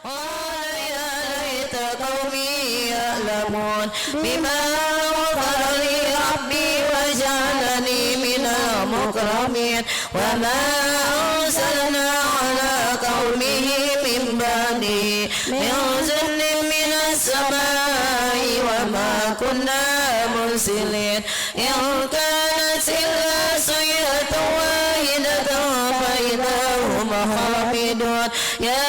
قال يا ليت قومي يعلمون بما غفر لي ربي وجعلني من المكرمين وما أرسلنا على قومه من بعده من جند من السماء وما كنا مرسلين إن كانت إلا صيحة واحدة فإذا هم خامدون يا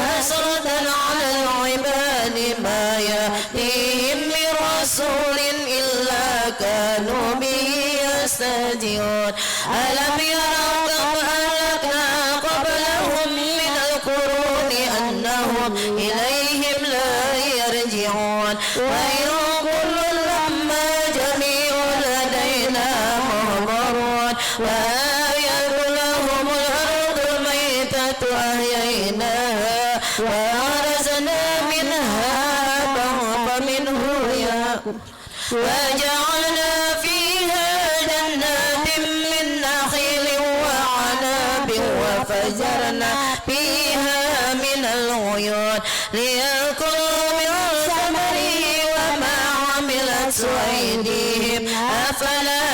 حسرة على العباد ما يأتيهم من رسول إلا كانوا به يستهزئون ألم يروا كم أهلكنا قبلهم من القرون أنهم إليهم لا يرجعون وإن كل لما جميع لدينا محضرون وآية لهم الأرض الميتة أحييناها وأغرسنا منها فمنه يأكل وجعلنا فيها جنات من نخيل وعناب وفجرنا فيها من العيون ليأكلوا من ثمره وما عملت أيديهم أفلا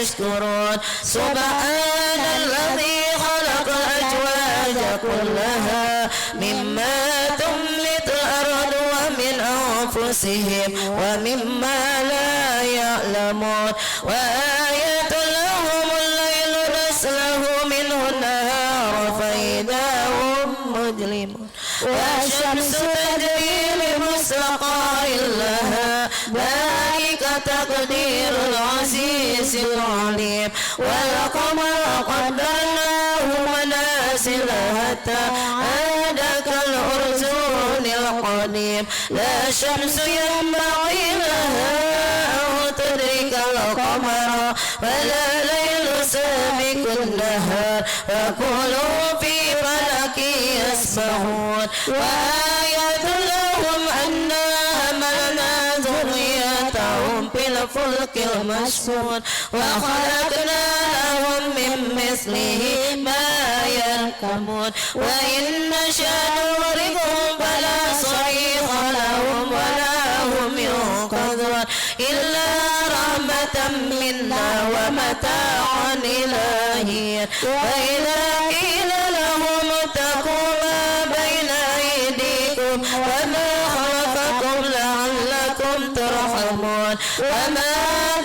يشكرون سبحان الذي خلق الأزواج كلها مما تنبت الأرض ومن أنفسهم ومما لا يعلمون وآية لهم الليل نسلخ منه النهار فإذا هم مظلمون والشمس تجري لمستقر لها ذلك تقدير العزيز العليم والقمر قدرناه منازل حتى عاد كالأرجون القديم لا شمس ينبغي لها أن تدرك القمر ولا ليل سابق النهار وكلوا في فلك يسبحون وآية لهم أنا حملنا ذريتهم في الفلك المشحون وخلقنا لهم من مثله ما يركبون وإن نشأ نغرقهم فلا صريخ لهم ولا هم ينقذون إلا رحمة منا ومتاعا إلى حين وإذا قيل لهم اتقوا ما بين أيديكم وما خلفكم لعلكم ترحمون وما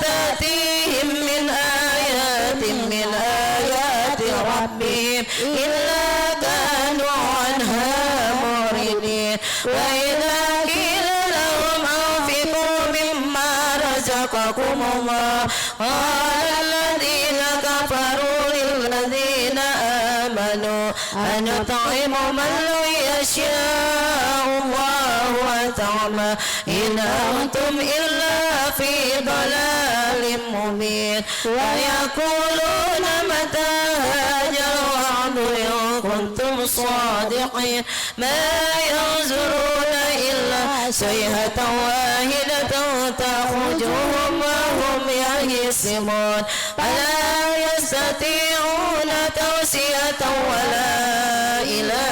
تأتيهم من آيات من آيات ربهم إلا كانوا عنها معرضين وإذا قيل لهم أنفقوا مما رزقكم الله قال الذين كفروا للذين آمنوا أنطعم من لو يشاء الله وتعمى إن أنتم إلا في ضلال مبين ويقولون متى هذا الوعد إن كنتم صادقين ما ينظرون إلا صيحة واحدة تأخذهم وهم يهزمون فلا يستطيعون توصية ولا إلى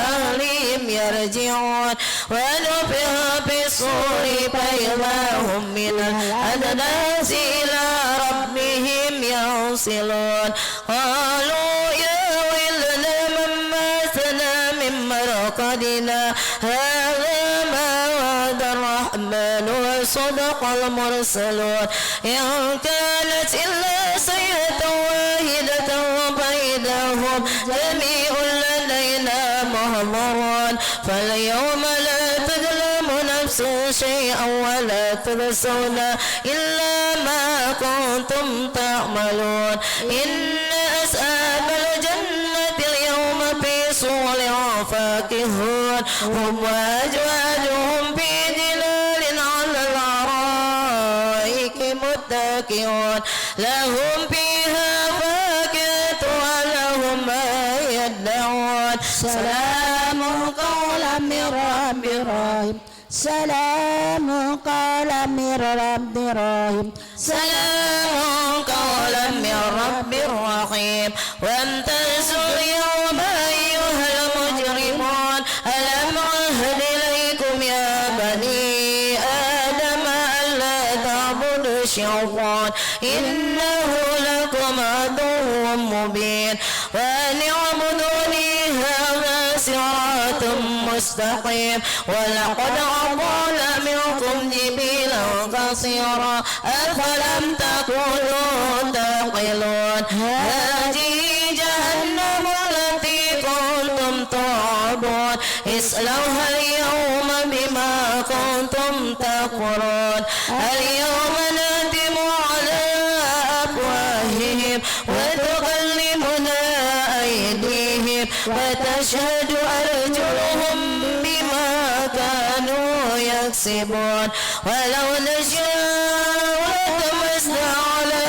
أهلهم يرجعون ونفخ بالصور فإذا هم من الأجداث إلى ربهم ينسلون قالوا يا ويلنا من ماتنا من مرقدنا هذا ما وعد الرحمن وصدق المرسلون إن كانت إلا صيحة واحدة فإذا هم جميع لدينا محضرون فاليوم لا تظلم نفس شيئا ولا تجزون إلا ما كنتم تعملون إن أصحاب الجنة اليوم في صور فاكهون هم وأزواجهم في ظلال على الأرائك متكئون لهم فيها فاكهة ولهم ما يدعون سلام قولا من رب رحيم سلام قولا من رب رحيم سلام قولا من رب رحيم وامتازوا اليوم أيها المجرمون ألم تكذبون إنه لكم عدو مبين وأن اعبدوني هذا صراط مستقيم ولقد أضل منكم جبلا كثيرا أفلم تكونوا تعقلون هذه جهنم التي كنتم توعدون اصلوها اليوم بما كنتم تكفرون اليوم نختم على أفواههم وتكلمنا أيديهم وتشهد أرجلهم بما كانوا يكسبون ولو نشاء لطمسنا على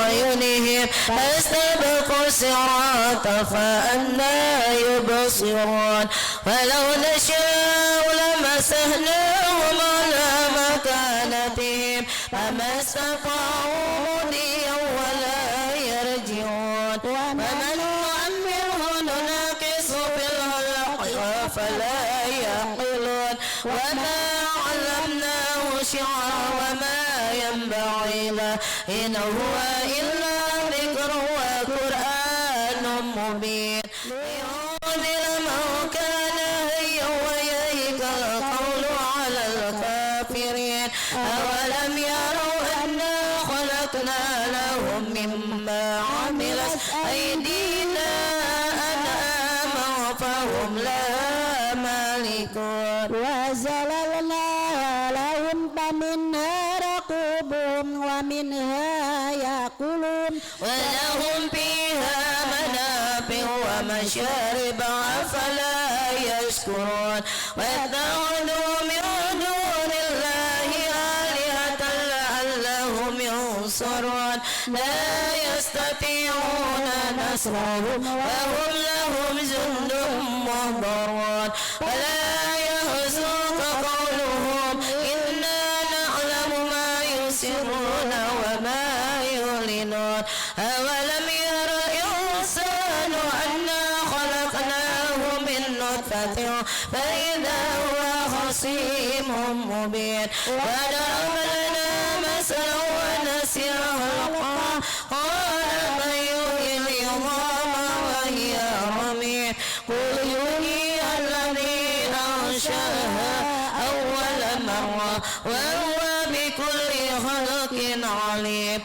أعينهم فاستبقوا الصراط فأنى يبصرون ولو نشاء لمسحناهم على مكانتهم فما استطاعوا مضيا ولا يرجعون ومن نعمره ننكس في الخلق أفلا يعقلون وما علمناه شعرا وما ينبغي له إن هو إلا ذكر وقرآن مبين لينذر من كان حيا ويهلك القول على الكافرين أولم يروا أنا خلقنا لهم مما عملت أيدينا أنعاما فهم لها مالكون وزللنا لهم فمنها ركوبهم ومنها يأكلون ولهم فيها منافع ومشارب أفلا يشكرون واتخذوا من دون الله آلهة لعلهم ينصرون لا يستطيعون نصرهم وهم لهم جند محضرون ولا يحزنك قولهم إنا نعلم ما يسرون وما يعلنون أولم ير الإنسان أنا خلقناه من نطفة فإذا هو خصيم مبين وضرب لنا مثلا ونسي خلقه قال من يحيي العظام وهي رميم قل يحيي الذي أنشأها أول مرة وهو بكل خلق عليم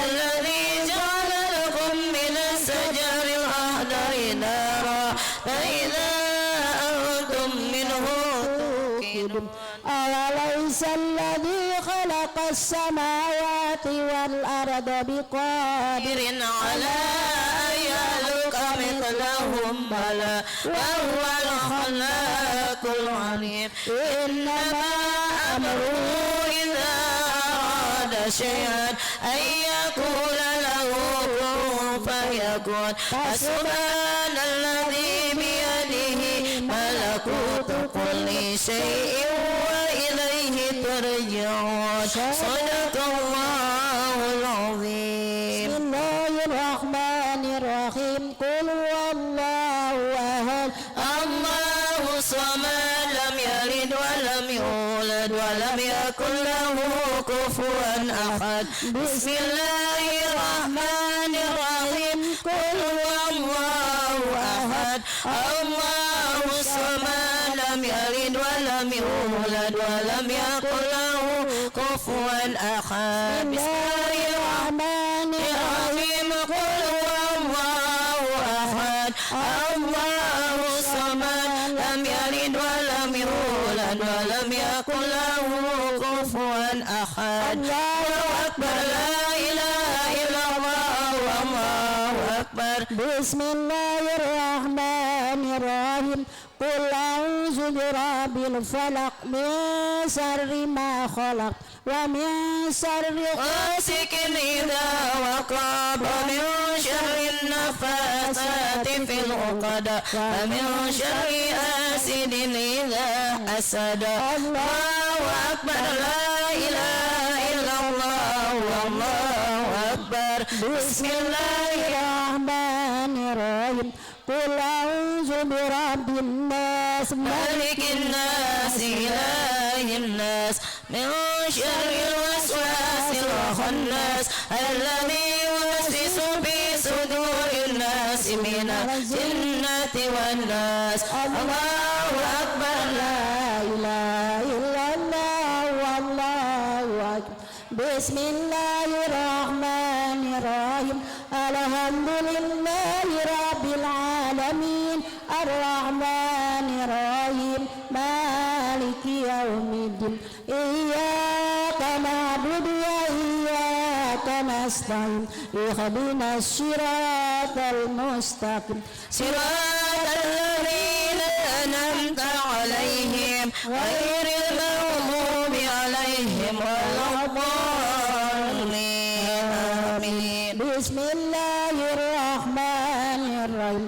الذي جعل لكم من الشجر الأخضر نارا فإذا أنتم منه توقدون أوليس الذي خلق السماوات والأرض بقادر على أن يخلق مثلهم بلى وهو الخلاق العليم إنما أمره إذا أراد شيئا أن يقول له كن فيكون فسبحان الذي بيده ملكوت كل شيء وإليه ترجعون صدق الله العظيم بسم الله الرحمن الرحيم قل هو الله أحد الله الصمد لم يلد ولم يولد ولم يكن له كفوا أحد بسم الله الرحمن الرحيم قل هو الله أحد الله الصمد لم يلد ولم يولد ولم يكن له كفوا أحد بسم الله الرحمن الرحيم قل هو الله أحد الله الصمد لم يلد ولم يولد ولم يكن له كفوا أحد الله أكبر لا إله إلا الله والله أكبر بسم الله الرحمن الرحيم قل أعوذ برب الفلق من شر ما خلق ومن شر غاسق إذا وقب ومن شر النفاثات في العقد ومن شر حاسد إذا حسد الله أكبر لا إله إلا الله والله أكبر بسم الله الرحمن الرحيم قل أعوذ برب الناس ملك الناس إله الناس من شر الوسواس الخناس الذي يوسوس في صدور الناس من الجنة والناس الله أكبر لا إله إلا الله والله أكبر بسم الله الرحمن الرحيم الحمد لله رب العالمين الرحمن الرحيم مالك يوم الدين إياك نعبد وإياك نستعين اهدنا الصراط المستقيم صراط الذين أنعمت عليهم غير المغضوب عليهم ولا الضالين آمين بسم الله الرحمن الرحيم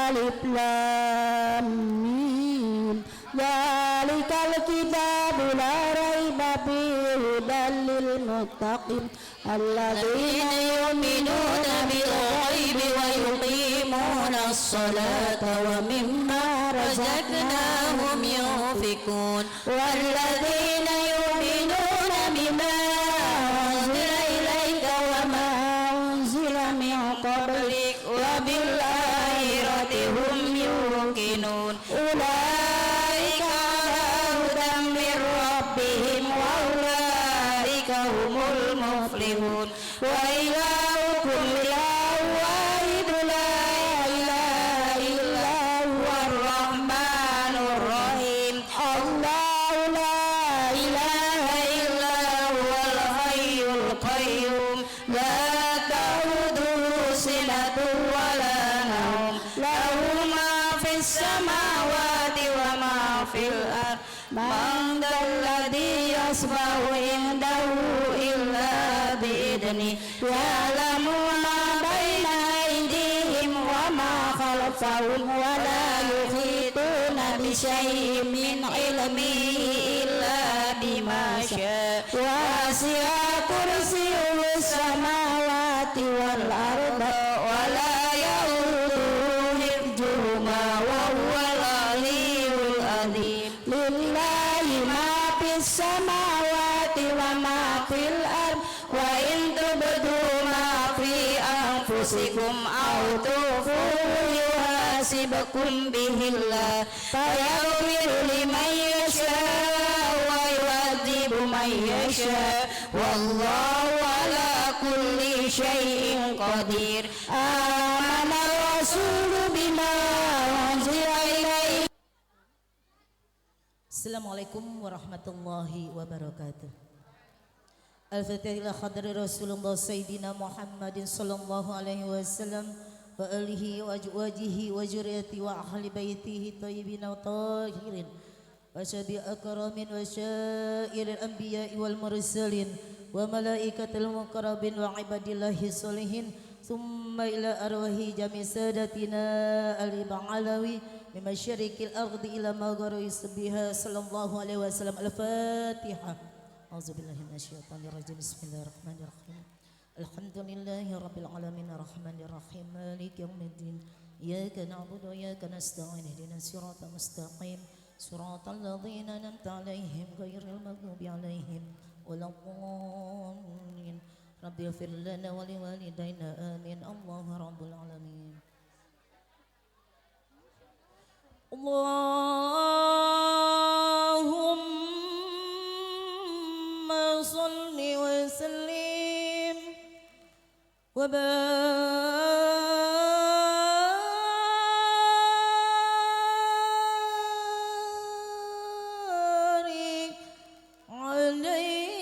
ألف لام ميم ذلك الكتاب لا ريب فيه هدى للمتقين الذين يؤمنون بالغيب ويقيمون الصلاة ومما رزقناهم ينفقون والذين يؤمنون بما أنزل إليك وما أنزل من قبلك وبالآخرة هم يوقنون أولئك على هدى من ربهم وأولئك هم المفلحون وإلهكم إله واحد لا إله إلا هو الرحمن الرحيم الله لا إله إلا هو الحي القيوم لا تأخذه سنة ولا نوم له ما في السماوات وما في الأرض من ذا الذي يشفع عنده إلا بإذنه يعلم ما بين أيديهم وما خلفهم ولا يحيطون بشيء من علمه إلا بما شاء وسع كرسيه السماوات والأرض ولا يؤوده حفظهما وهو العلي العظيم لله ما في السماوات وما في الأرض وإن تبدوا ما في أنفسكم أو تخفوه يحاسبكم به الله فيغفر لمن يشاء ويعذب من يشاء والله على كل شيء قدير آمن الرسول بما أنزل إليه. Assalamualaikum warahmatullahi wabarakatuh. Al-Fatihah ila khadri Rasulullah Sayyidina Muhammadin sallallahu alaihi wasallam wa alihi wa azwajihi wa zurriyyati wa ahli baitihi thayyibin wa tahirin wa syabi akramin wa syairil anbiya'i wal mursalin wa malaikatil muqarrabin wa ibadillahi sholihin thumma ila arwahi jami sadatina al-Ba'alawi min masyariqil ardi ila magharibi biha sallallahu alaihi wasallam. Al-Fatihah. A'udzubillahi minasyaitonir rajim. Bismillahirrahmanirrahim. Alhamdulillahi rabbil alamin arrahmanir rahim maliki yaumiddin. Iyyaka na'budu wa iyyaka nasta'in ihdinas siratal mustaqim siratal ladzina an'amta 'alaihim ghairil maghdubi 'alaihim waladdallin. Rabbighfir lana wa liwalidayna amin. Allahu rabbul alamin. Allahumma salli wa sallim wa barik alaihi.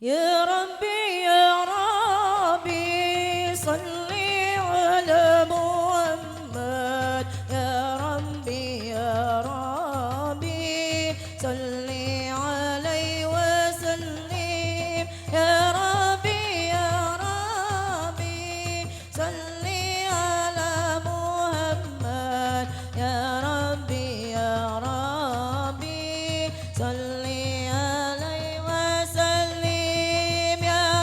Ya Rabbi ya Rabbi salli ala Muhammad. Ya Rabbi ya Rabbi salli alaihi wa sallim. Ya Rabbi ya Rabbi salli ala Muhammad. Ya Rabbi ya Rabbi salli alaihi wa sallim. Ya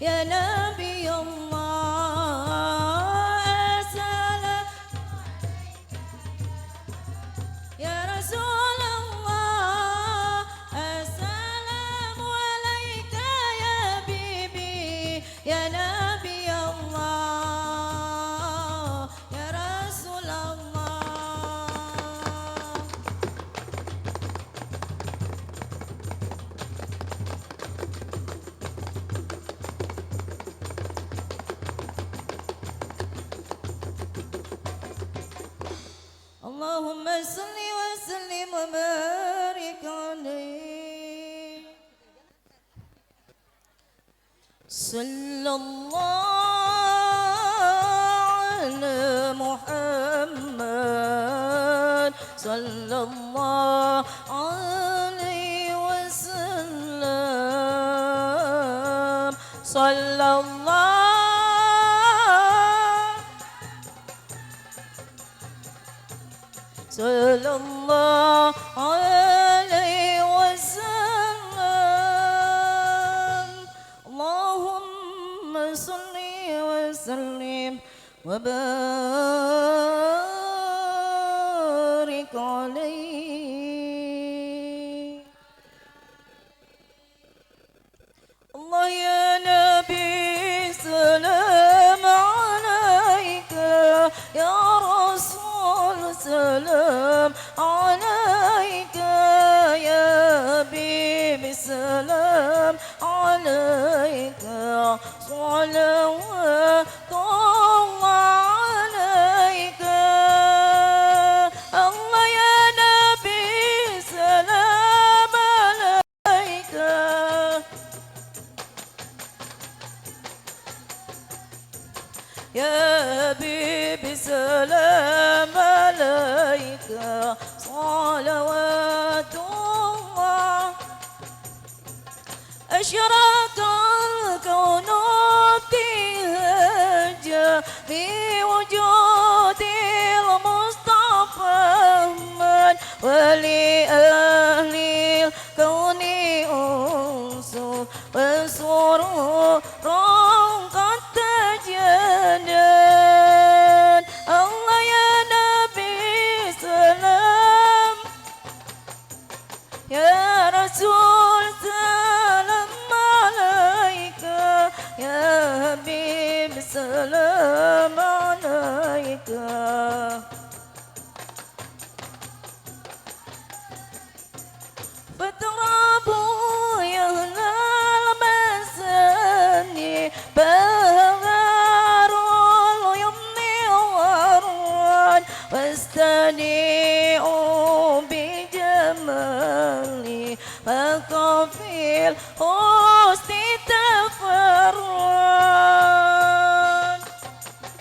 يا نبي الله السلام يا رسول الله السلام عليك يا حبيبي يا نبي الله يا رسول الله. اللهم صل وسلم وبارك عليه. صلى الله على محمد صلى الله عليه وسلم صلى الله صلى الله عليه وسلم. اللهم صل وسلم وبارك عليه. الله يا نبي سلام عليك يا رسول سلام عليك يا حبيبي سلام عليك صلوات الله عليك. الله يا نبي سلام عليك يا حبيبي سلام عليك صلوات الله. أشرق الكون ابتهاجا بوجود المصطفى أحمد ولأهل الكون أنس وسرور قد تجنن. الله يا نبي سلام يا رسول سلام عليك يا حبيب سلام عليك. فترابوا يا أهل المساني بهار اليمن والروان واستنيعوا بجمالي فكفي الحسن تفرد.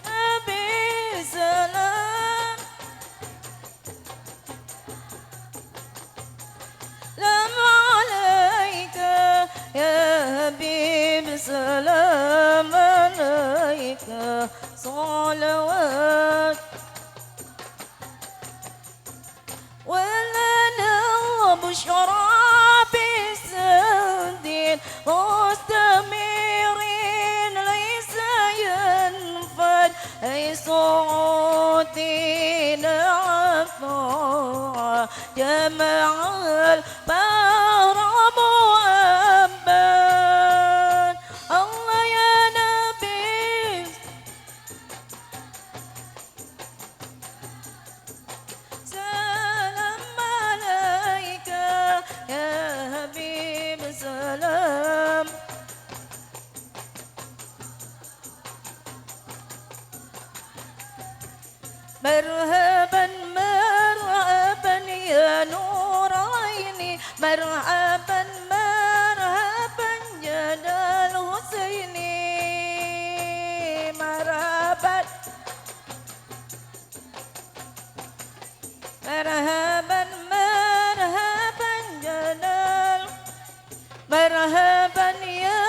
نبي سلام سلام عليك يا حبيب سلام عليك صلوات. ولنا بشرى بسند مستمر ليس ينفد أي صعودنا عفا جمع البار مؤمن. الله يا نبي سلام عليك يا حبيب سلام. مرحبا مرحبا يا نور عيني مرحبا مرحبا يا الحسين مرحبا مرحبا مرحبا جلال مرحبا يا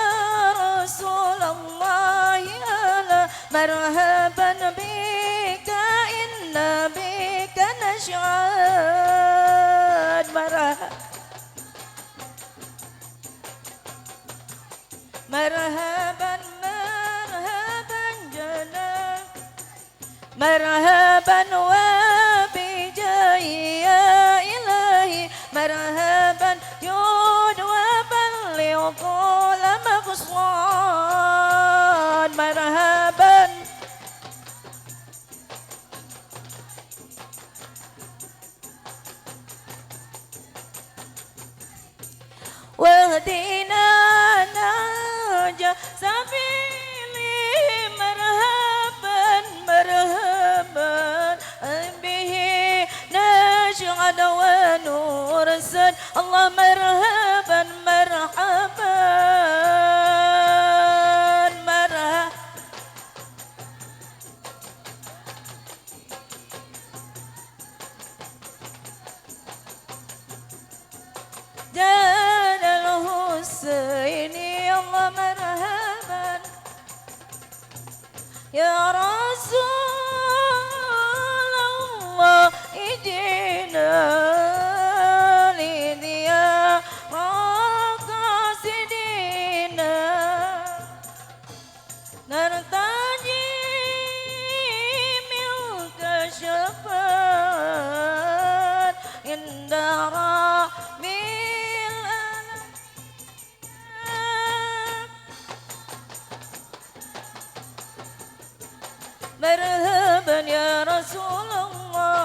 رسول الله ألا مرحبا بك إن بك نشعد مرحبا مرحبا جنان مرحبا وبجاي يا إلهي مرحبا جود وبلغ كل مقصود مرحبا واهدنا نجا سبيلي مرحبا مرحبا به نشعل ونرسل الله مرحبا مرحبا مرحبا جان الحسين الله مرحبا يا رسول الله اجينا لذيا قاصدينا نرتجي منك شفاعة عند ربي مرحبا يا رسول الله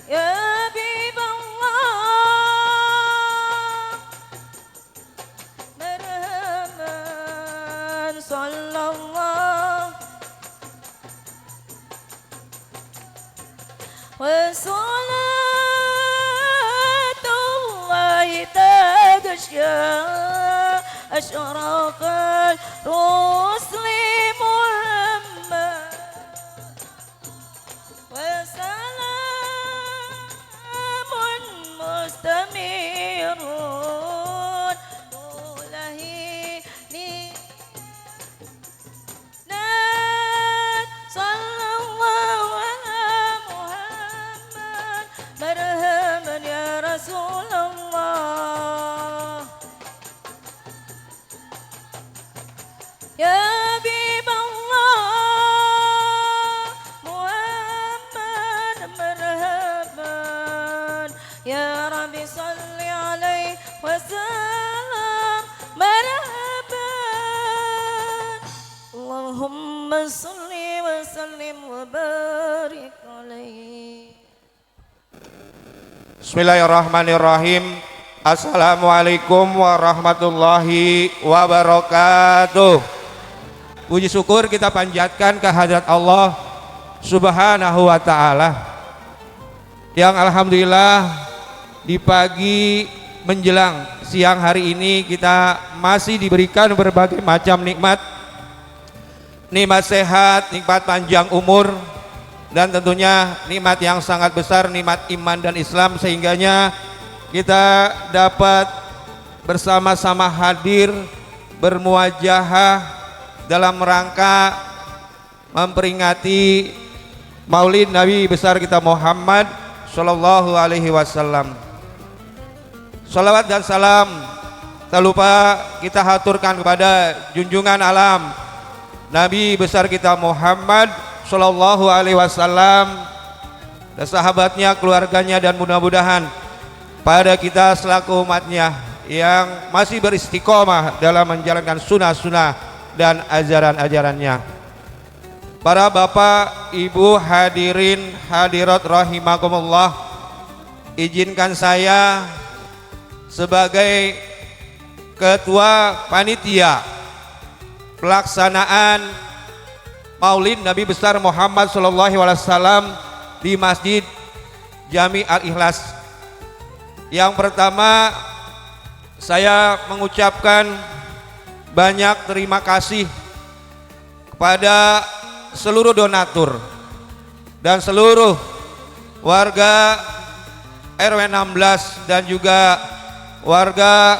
يا حبيب الله مرحبا صلى الله وصلاة الله تغشى أشرق الرسل محمد وسلام مستمر طوله صلى الله على محمد مرحبا يا رسول الله يا حبيب الله محمد مرحبا يا ربي صل عليه وسلم مرحبا اللهم صل وسلم وبارك عليه. Bismillahirrahmanirrahim. Assalamualaikum warahmatullahi wabarakatuh. Puji syukur kita panjatkan kehadirat Allah Subhanahu wa ta'ala yang alhamdulillah di pagi menjelang siang hari ini kita masih diberikan berbagai macam nikmat, nikmat sehat, nikmat panjang umur, dan tentunya nikmat yang sangat besar, nikmat iman dan Islam, sehingganya kita dapat bersama-sama hadir bermuajahah dalam rangka memperingati Maulid Nabi besar kita Muhammad Sallallahu Alaihi Wasallam. Salawat dan salam tak lupa kita haturkan kepada junjungan alam Nabi besar kita Muhammad Sallallahu Alaihi Wasallam dan sahabatnya, keluarganya, dan mudah-mudahan pada kita selaku umatnya yang masih beristiqomah dalam menjalankan sunnah-sunnah dan ajaran-ajarannya. Para bapak, ibu, hadirin, hadirat rahimakumullah, izinkan saya sebagai ketua panitia pelaksanaan Maulid Nabi besar Muhammad sallallahu alaihi wasallam di Masjid Jami Al-Ikhlas. Yang pertama, saya mengucapkan banyak terima kasih kepada seluruh donatur dan seluruh warga RW 16 dan juga warga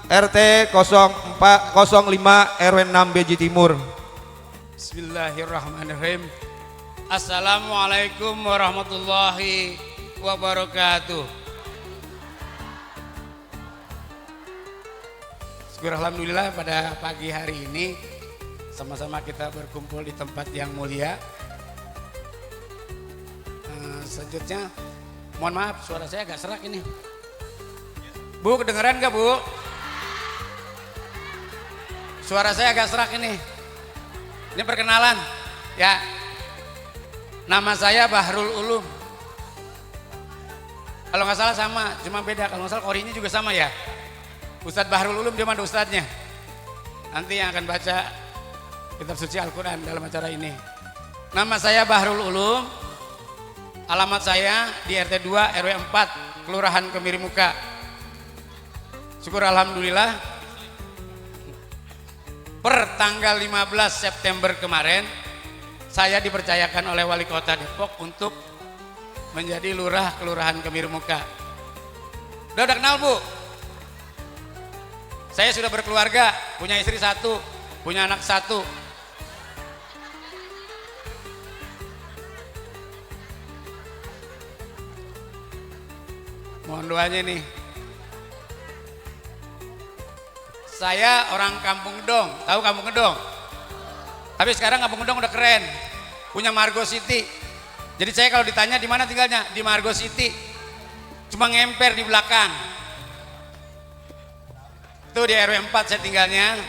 RT 05 RW 6 Beji Timur. Bismillahirrahmanirrahim. Assalamualaikum warahmatullahi wabarakatuh. Syukur alhamdulillah pada pagi hari ini sama-sama kita berkumpul di tempat yang mulia. Selanjutnya, mohon maaf suara saya agak serak ini. Bu, kedengeran gak Bu? Suara saya agak serak ini. Ini perkenalan ya. Nama saya Bahrul Ulum. Kalau nggak salah sama, cuma beda. Kalau nggak salah korinya juga sama ya. Ustadz Bahrul Ulum dia mana ustadznya? Nanti yang akan baca kitab suci Al-Quran dalam acara ini. Nama saya Bahrul Ulum. Alamat saya di RT 2 RW 4 Kelurahan Kemirimuka. Syukur alhamdulillah. Per tanggal 15 September kemarin saya dipercayakan oleh Wali Kota Depok untuk menjadi lurah Kelurahan Kemirimuka. Udah kenal Bu? Saya sudah berkeluarga, punya istri 1, punya anak 1. Mohon doanya nih. Saya orang Kampung Gedong, tahu Kampung Gedong? Tapi sekarang Kampung Gedong udah keren, punya Margo City. Jadi saya kalau ditanya di mana tinggalnya, di Margo City, cuma ngemper di belakang. Itu di RW 4 saya tinggalnya.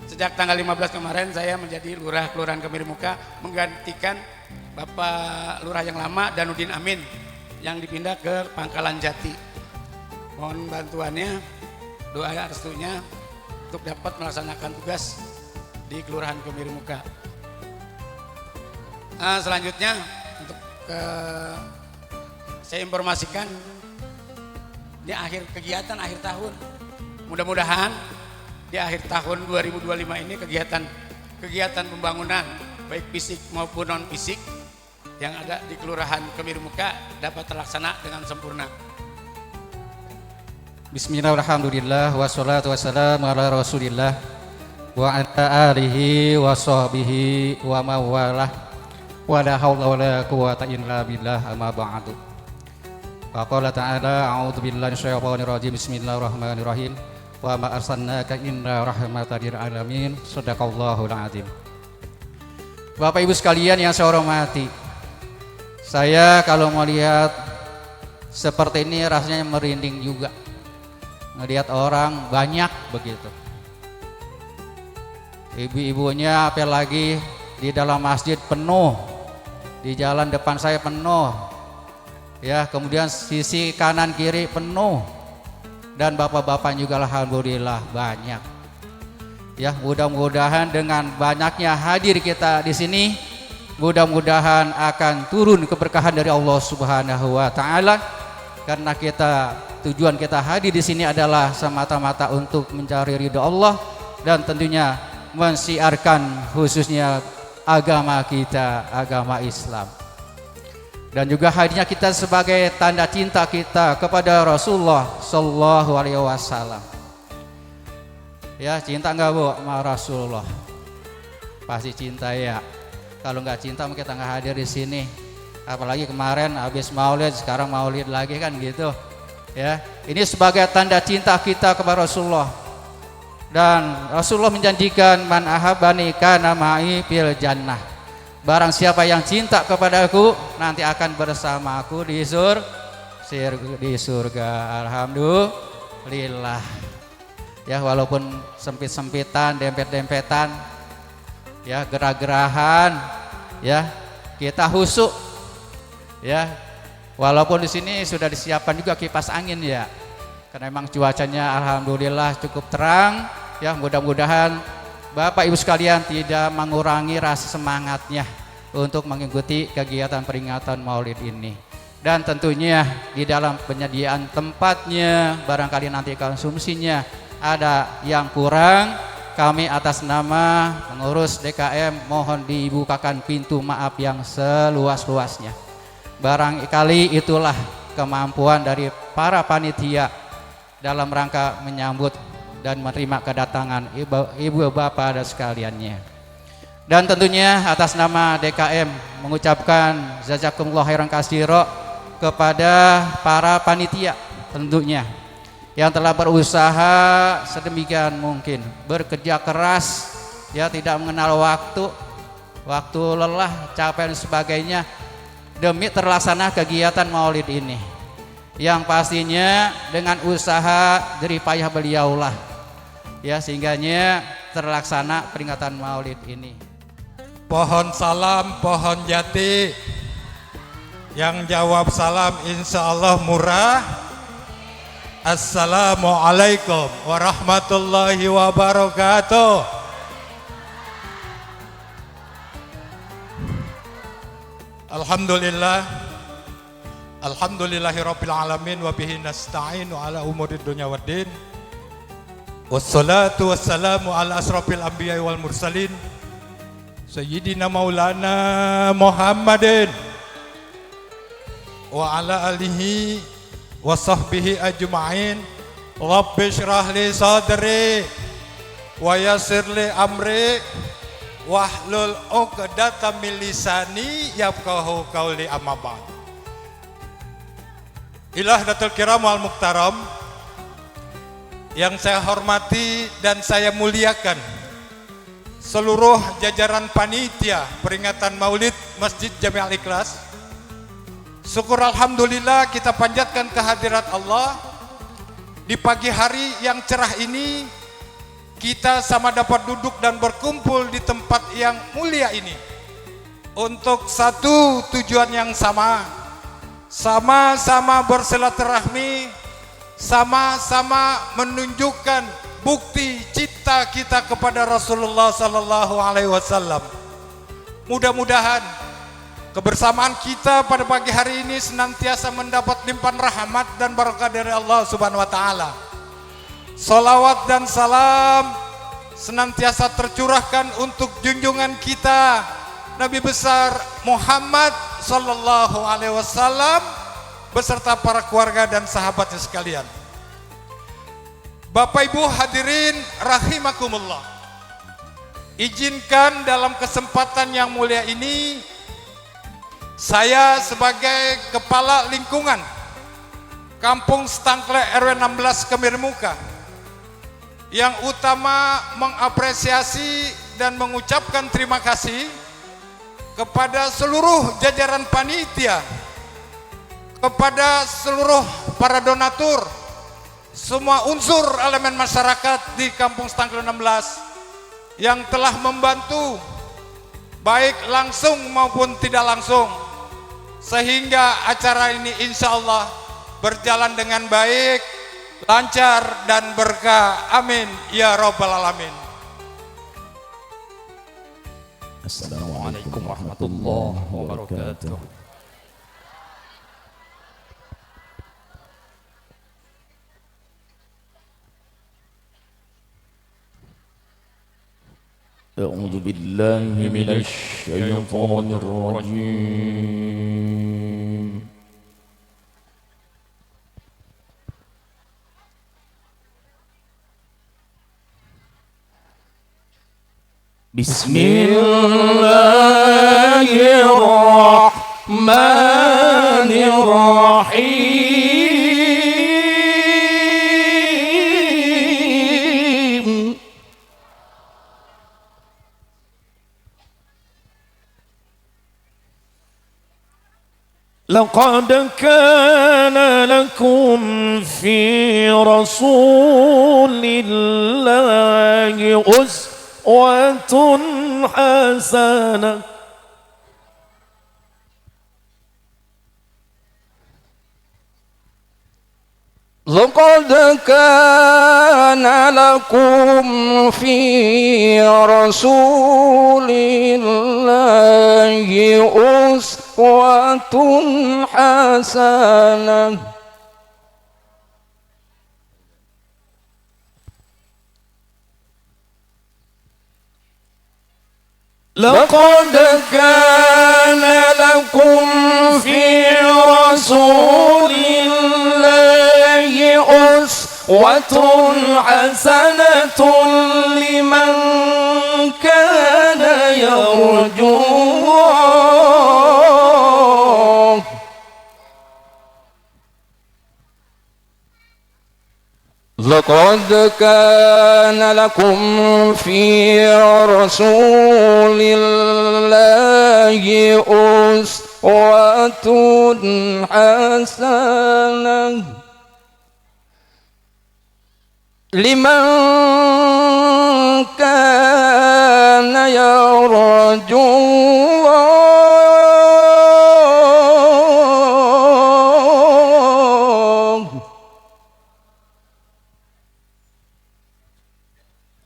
Sejak tanggal 15 kemarin saya menjadi lurah Kelurahan Kemirimuka, menggantikan Bapak Lurah yang lama Danudin Amin yang dipindah ke Pangkalan Jati. Mohon bantuannya, doa restunya untuk dapat melaksanakan tugas di Kelurahan Kemirimuka. Selanjutnya untuk saya informasikan di akhir kegiatan akhir tahun, mudah-mudahan di akhir tahun 2025 ini kegiatan pembangunan baik fisik maupun non fisik yang ada di Kelurahan Kemirimuka dapat terlaksana dengan sempurna. Bismillahirrahmanirrahim. Wassalatu wassalamu ala Rasulillah wa ala alihi wa sahbihi wa mawalah wa la haula wa la quwata illa billah amma ba'du. Wa qala ta'ala a'udzu billahi minasyaitonir rajim. Bismillahirrahmanirrahim. Wa ma arsalnaka illa rahmatan lil alamin. Shadaqallahul azim. Bapak Ibu sekalian yang saya hormati, saya kalau melihat seperti ini rasanya merinding juga. Melihat orang banyak begitu. Ibu-ibunya apalagi di dalam masjid penuh. Di jalan depan saya penuh. Ya, kemudian sisi kanan kiri penuh. Dan bapak-bapak juga alhamdulillah banyak. Ya, mudah-mudahan dengan banyaknya hadir kita di sini, mudah-mudahan akan turun keberkahan dari Allah Subhanahu wa taala, karena tujuan kita hadir di sini adalah semata-mata untuk mencari ridha Allah dan tentunya mensiarkan khususnya agama kita, agama Islam. Dan juga hadirnya kita sebagai tanda cinta kita kepada Rasulullah Sallallahu Alaihi Wasallam. Ya, cinta enggak Bu sama Rasulullah? Pasti cinta ya. Kalau nggak cinta kita nggak hadir di sini. Apalagi kemarin habis maulid, sekarang maulid lagi kan gitu. Ya, ini sebagai tanda cinta kita kepada Rasulullah. Dan Rasulullah menjanjikan man ahabbani kana ma'i fil jannah. Barang siapa yang cinta kepadaku nanti akan bersama aku di surga. Alhamdulillah. Ya, walaupun sempit-sempitan, dempet-dempetan, ya, gerah-gerahan, ya, kita khusyuk. Ya, walaupun di sini sudah disiapkan juga kipas angin ya. Karena memang cuacanya alhamdulillah cukup terang. Ya, mudah-mudahan Bapak Ibu sekalian tidak mengurangi rasa semangatnya untuk mengikuti kegiatan peringatan Maulid ini. Dan tentunya di dalam penyediaan tempatnya, barangkali nanti konsumsinya ada yang kurang, kami atas nama pengurus DKM mohon dibukakan pintu maaf yang seluas-luasnya. Barangkali itulah kemampuan dari para panitia dalam rangka menyambut dan menerima kedatangan ibu bapak dan sekaliannya. Dan tentunya atas nama DKM mengucapkan jazakumullah khairan katsira kepada para panitia tentunya yang telah berusaha sedemikian mungkin, bekerja keras, ya tidak mengenal waktu lelah, capek dan sebagainya demi terlaksana kegiatan maulid ini. Yang pastinya dengan usaha jerih payah beliaulah, ya sehingganya terlaksana peringatan maulid ini. Pohon salam, pohon jati. Yang jawab salam insya Allah murah. Assalamualaikum warahmatullahi wabarakatuh. Alhamdulillah. Alhamdulillahirabbil alamin wa bihi nasta'inu ala umurid dunya waddin. Wassalatu wassalamu ala asrafil anbiya'i wal mursalin Sayyidina Maulana Muhammadin wa ala alihi wa sahbihi ajma'in. Rabbi syrah li sadri wa yassir li amri wahlul 'uqdatam min lisani yafqahu qawli, amma ba'd. Ilahdatul kiram wal muktaram, yang saya hormati dan saya muliakan seluruh jajaran panitia peringatan Maulid Masjid Jami Al-Ikhlas. Syukur alhamdulillah kita panjatkan kehadirat Allah di pagi hari yang cerah ini. Kita sama dapat duduk dan berkumpul di tempat yang mulia ini untuk satu tujuan yang sama-sama bersilaturahmi, sama-sama menunjukkan bukti cinta kita kepada Rasulullah sallallahu alaihi wasallam. Mudah-mudahan kebersamaan kita pada pagi hari ini senantiasa mendapat limpahan rahmat dan berkah dari Allah Subhanahu wa taala. Salawat dan salam senantiasa tercurahkan untuk junjungan kita Nabi besar Muhammad sallallahu alaihi wasallam beserta para keluarga dan sahabatnya sekalian. Bapak Ibu hadirin rahimakumullah, izinkan dalam kesempatan yang mulia ini saya sebagai kepala lingkungan Kampung Stangkle RW 16 Kemirmuka yang utama mengapresiasi dan mengucapkan terima kasih kepada seluruh jajaran panitia, kepada seluruh para donatur, semua unsur elemen masyarakat di Kampung Stangkle 16 yang telah membantu baik langsung maupun tidak langsung sehingga acara ini insya Allah berjalan dengan baik, lancar dan berkah. Amin ya rabbal alamin. Assalamualaikum warahmatullahi wabarakatuh. A'udzu billahi minasy syaithanir rajim. Bismillahirrahmanirrahim. Laqad kana lakum fi rasulillahi uswatun hasanah. Laqad kana lakum fi rasulillahi uswatun hasanah. لقد كان لكم في رسول الله أسوة حسنة لمن كان يرجو الله لقد كان لكم في رسول الله أسوة حسنة لمن كان يرجو الله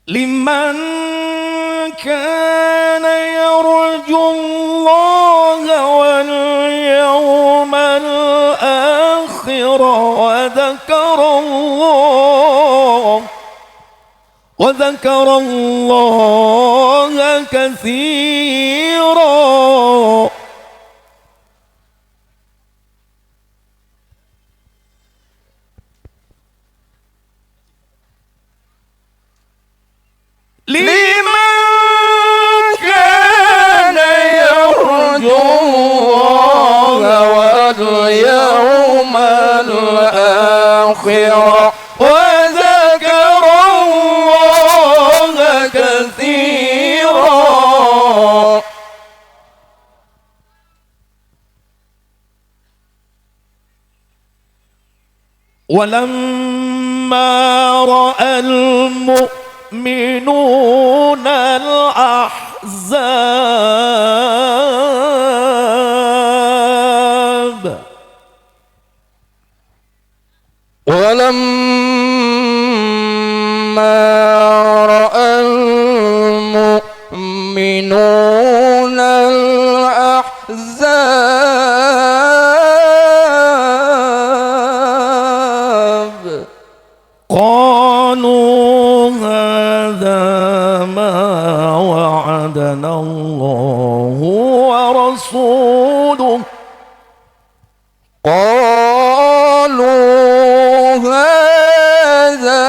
لمن كان يرجو الله واليوم الآخر وذكر الله كثيرا لمن كان يرجو الله واليوم الآخر وذكر الله كثيرا ولما رأى المؤمنون الأحزاب ولما رأى المؤمنون الأحزاب قالوا هذا ما وعدنا الله ورسوله قالوا هذا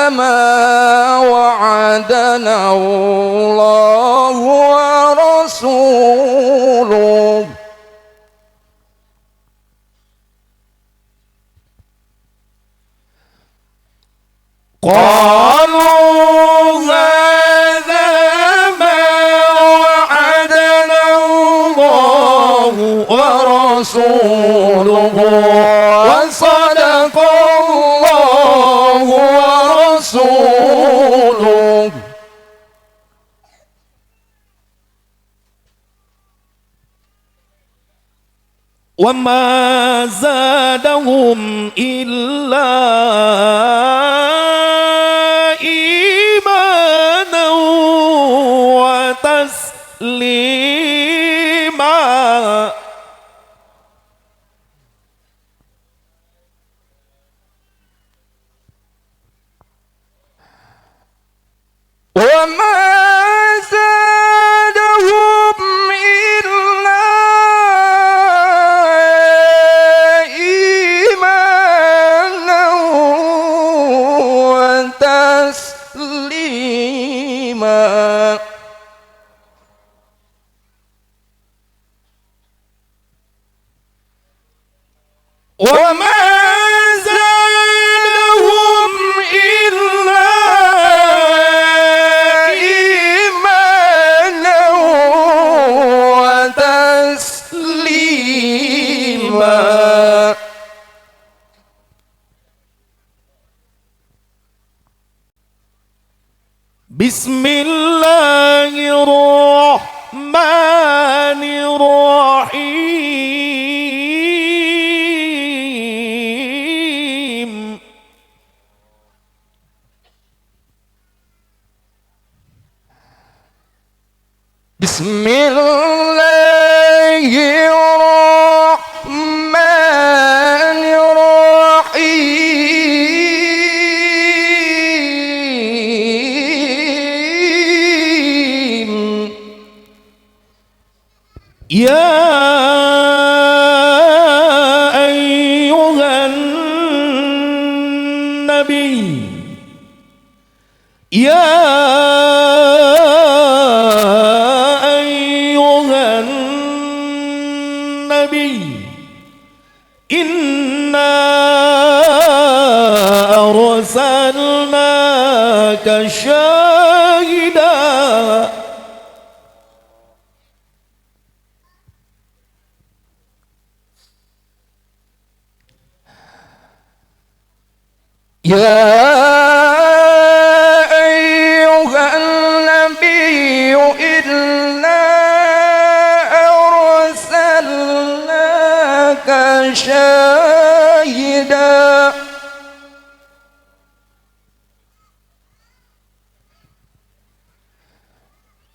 ما وعدنا الله ورسوله قالوا هذا ما وعدنا الله ورسوله وصدق الله ورسوله وما زادهم إلا إيمانا وتسليما وما زادهم إلا إيمانا وتسليما وما زادهم إلا إيمانا وتسليما بسم الله الرحمن الرحيم بسم الله الرحمن الرحيم يا أيها النبي يا أيها النبي إنا أرسلناك أرسلناك شاهدا يا أيها النبي إنا أرسلناك شاهدا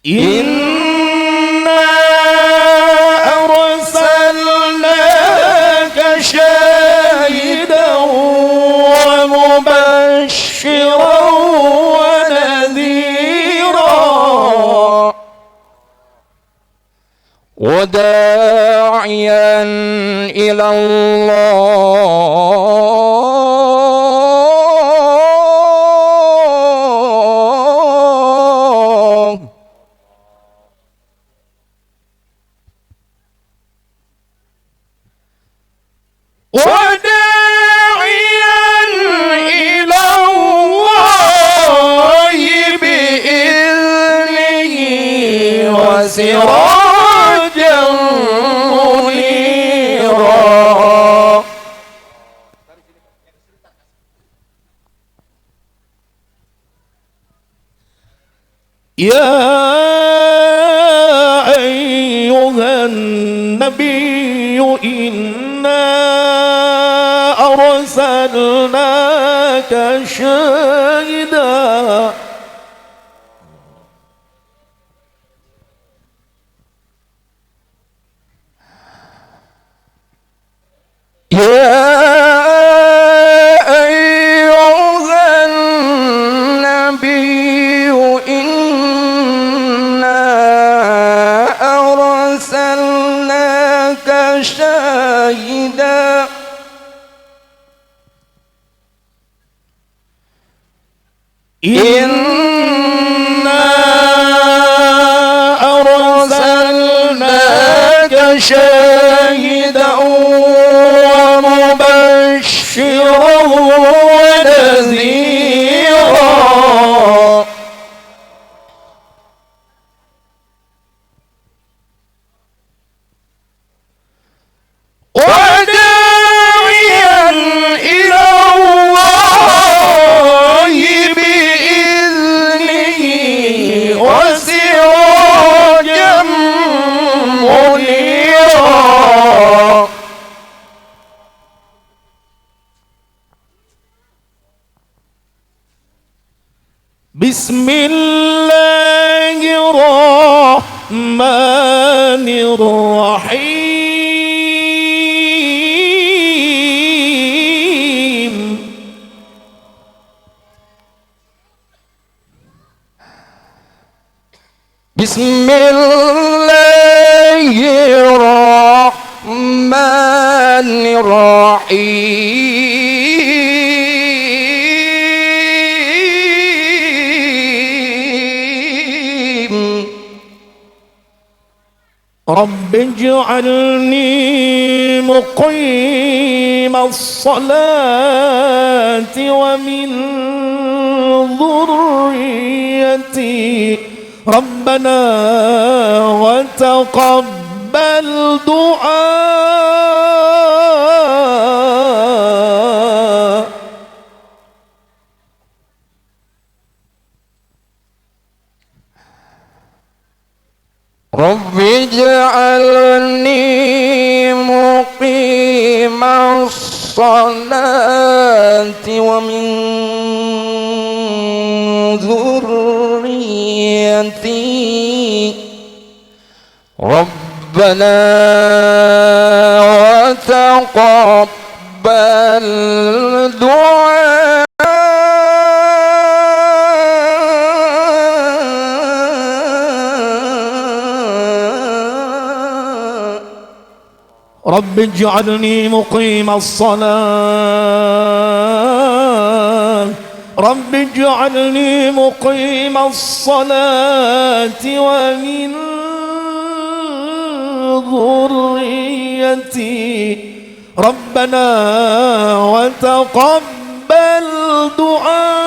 إنا أرسلناك شاهدا ومبشرا ونذيرا وداعيا إلى الله إلى الله بإذنه وسراجا منيرا يا أيها النبي إنا أرسلناك شاهدا يا أيها النبي إنا أرسلناك شاهدا إنا أرسلناك شاهدا ومبشرا ونذيرا وداعيا إلى الله بإذنه وسراجا منيرا بسم الله الرحمن الرحيم بسم الله الرحمن الرحيم رب اجعلني مقيم الصلاة ومن ذريتي ربنا وتقبل دعاء رب اجعلني مقيم الصلاة ومن ذريتي ربنا وتقبل دعاء رب اجعلني مقيم الصلاة رب اجعلني مقيم الصلاة ومن ذريتي ربنا وتقبل دعاء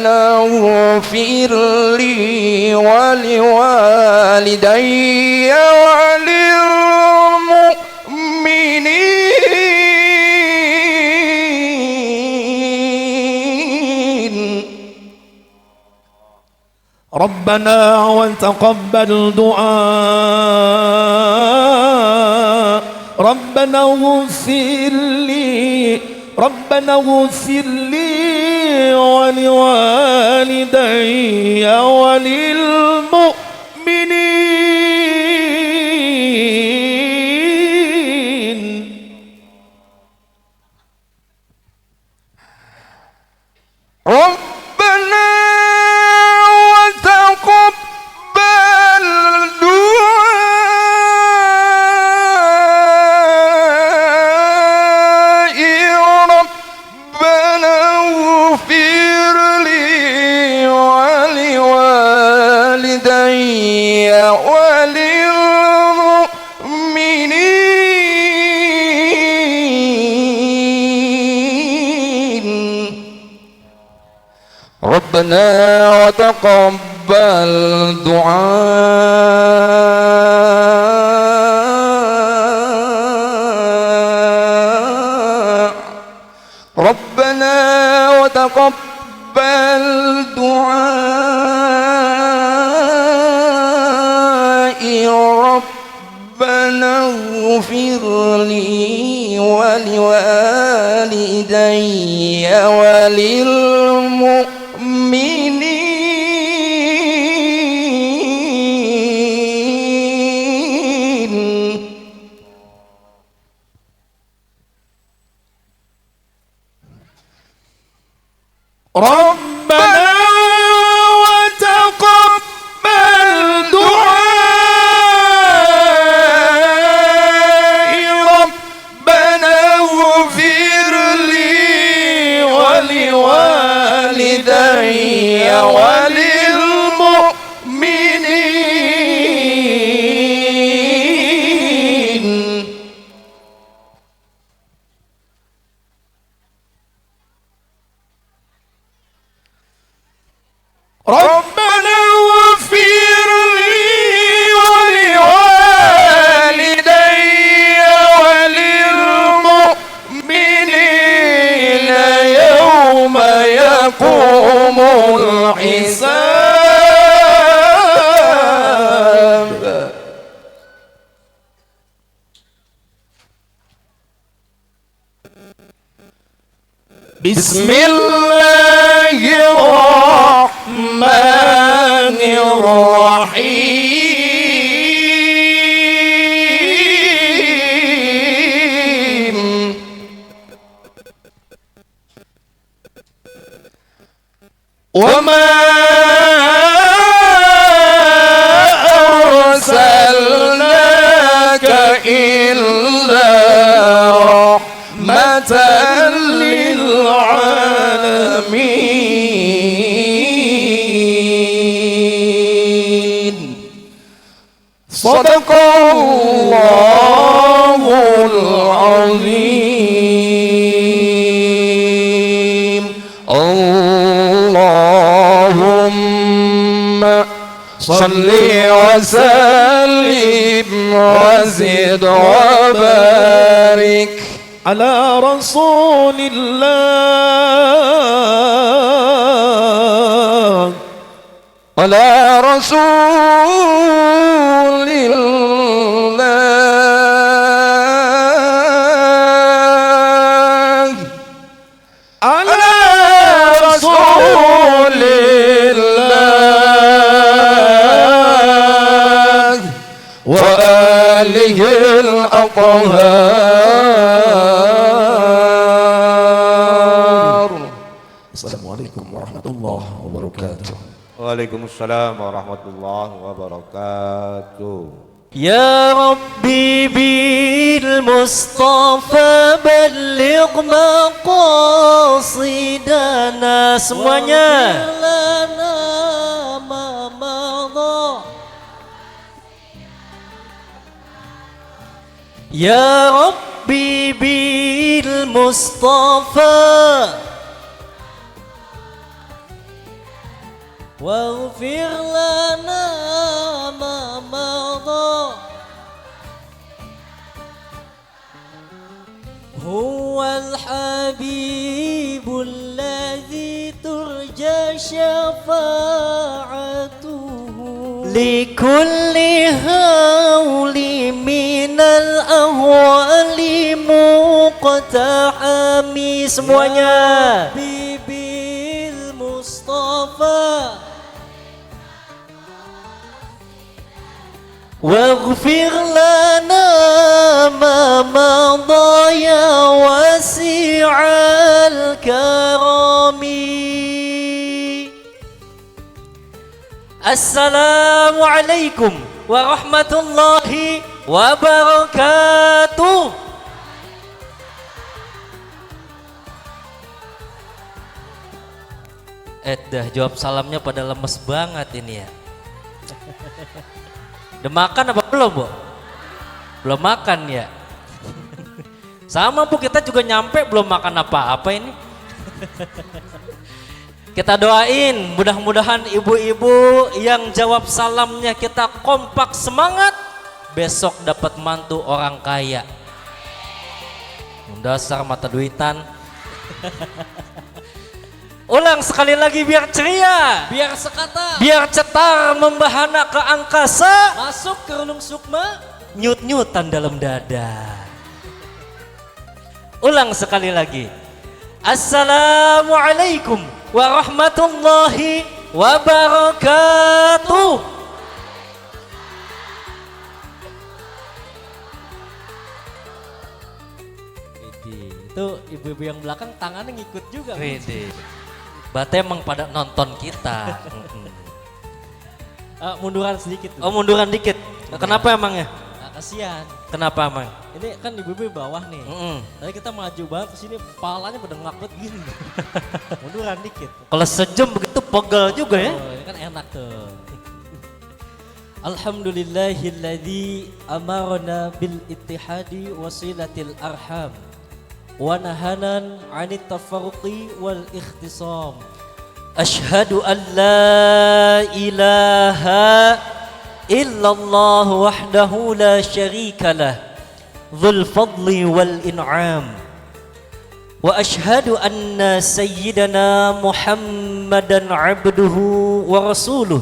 ربنا اغفر لي ولوالدي وللمؤمنين ربنا وتقبل دعاء ربنا اغفر لي ولوالدي وللمؤمنين ربنا وتقبل دعائي ربنا اغفر لي ولوالدي وللمؤمنين ربنا وتقبل دعاء ربنا وتقبل دعائي ربنا اغفر لي ولوالدي وللمؤمنين ربنا وتقبل دعائي ربنا اغفر لي ولوالدي وللمؤمنين ربنا اغفر لي ولوالدي وللمؤمنين يوم يقوم الحساب بسم الله الرحمن الرحيم وما أرسلناك إلا رحمة للعالمين صدق الله العظيم اللهم صل وسلم وزد وبارك على رسول الله على رسول الله على رسول الله وآله الأطهار السلام عليكم ورحمة الله وبركاته Waalaikumsalam warahmatullahi wabarakatuh. يا ربي بالمصطفى بلغ مقاصدنا semuanya. يا ربي بالمصطفى واغفر لنا ما مضى هو الحبيب الذي ترجى شفاعته لكل هول من الأهوال مقتحم. Semuanya Bibil Mustafa واغفر لنا ما مضى يا واسع الكرم. السلام عليكم ورحمة الله وبركاته. Dah jawab salamnya pada lemes banget ini ya. Udah makan apa belum, Bu? Belum makan ya. Sama Bu, kita juga nyampe belum makan apa-apa ini. Kita doain mudah-mudahan ibu-ibu yang jawab salamnya kita kompak semangat, besok dapat mantu orang kaya. Dasar mata duitan. Ulang sekali lagi biar ceria, biar sekata, biar cetar membahana ke angkasa, masuk ke relung sukma, nyut-nyutan dalam dada. Ulang sekali lagi. Assalamualaikum warahmatullahi wabarakatuh. Itu ibu-ibu yang belakang tangannya ngikut juga. Berarti emang pada nonton kita. Munduran sedikit. Oh munduran dikit. Kenapa emangnya? Nah, kasihan. Kenapa emang? Ini kan ibu-ibu bawah nih. Tadi kita maju banget ke sini, palanya pada ngakut gini. Munduran dikit. Kalau sejam begitu pegel juga ya. Oh, ini kan enak tuh. Alhamdulillahilladzi amarna bil ittihadi wasilatil arham. ونهانا عن التفرق والاختصام أشهد أن لا إله إلا الله وحده لا شريك له ذو الفضل والإنعام وأشهد أن سيدنا محمدا عبده ورسوله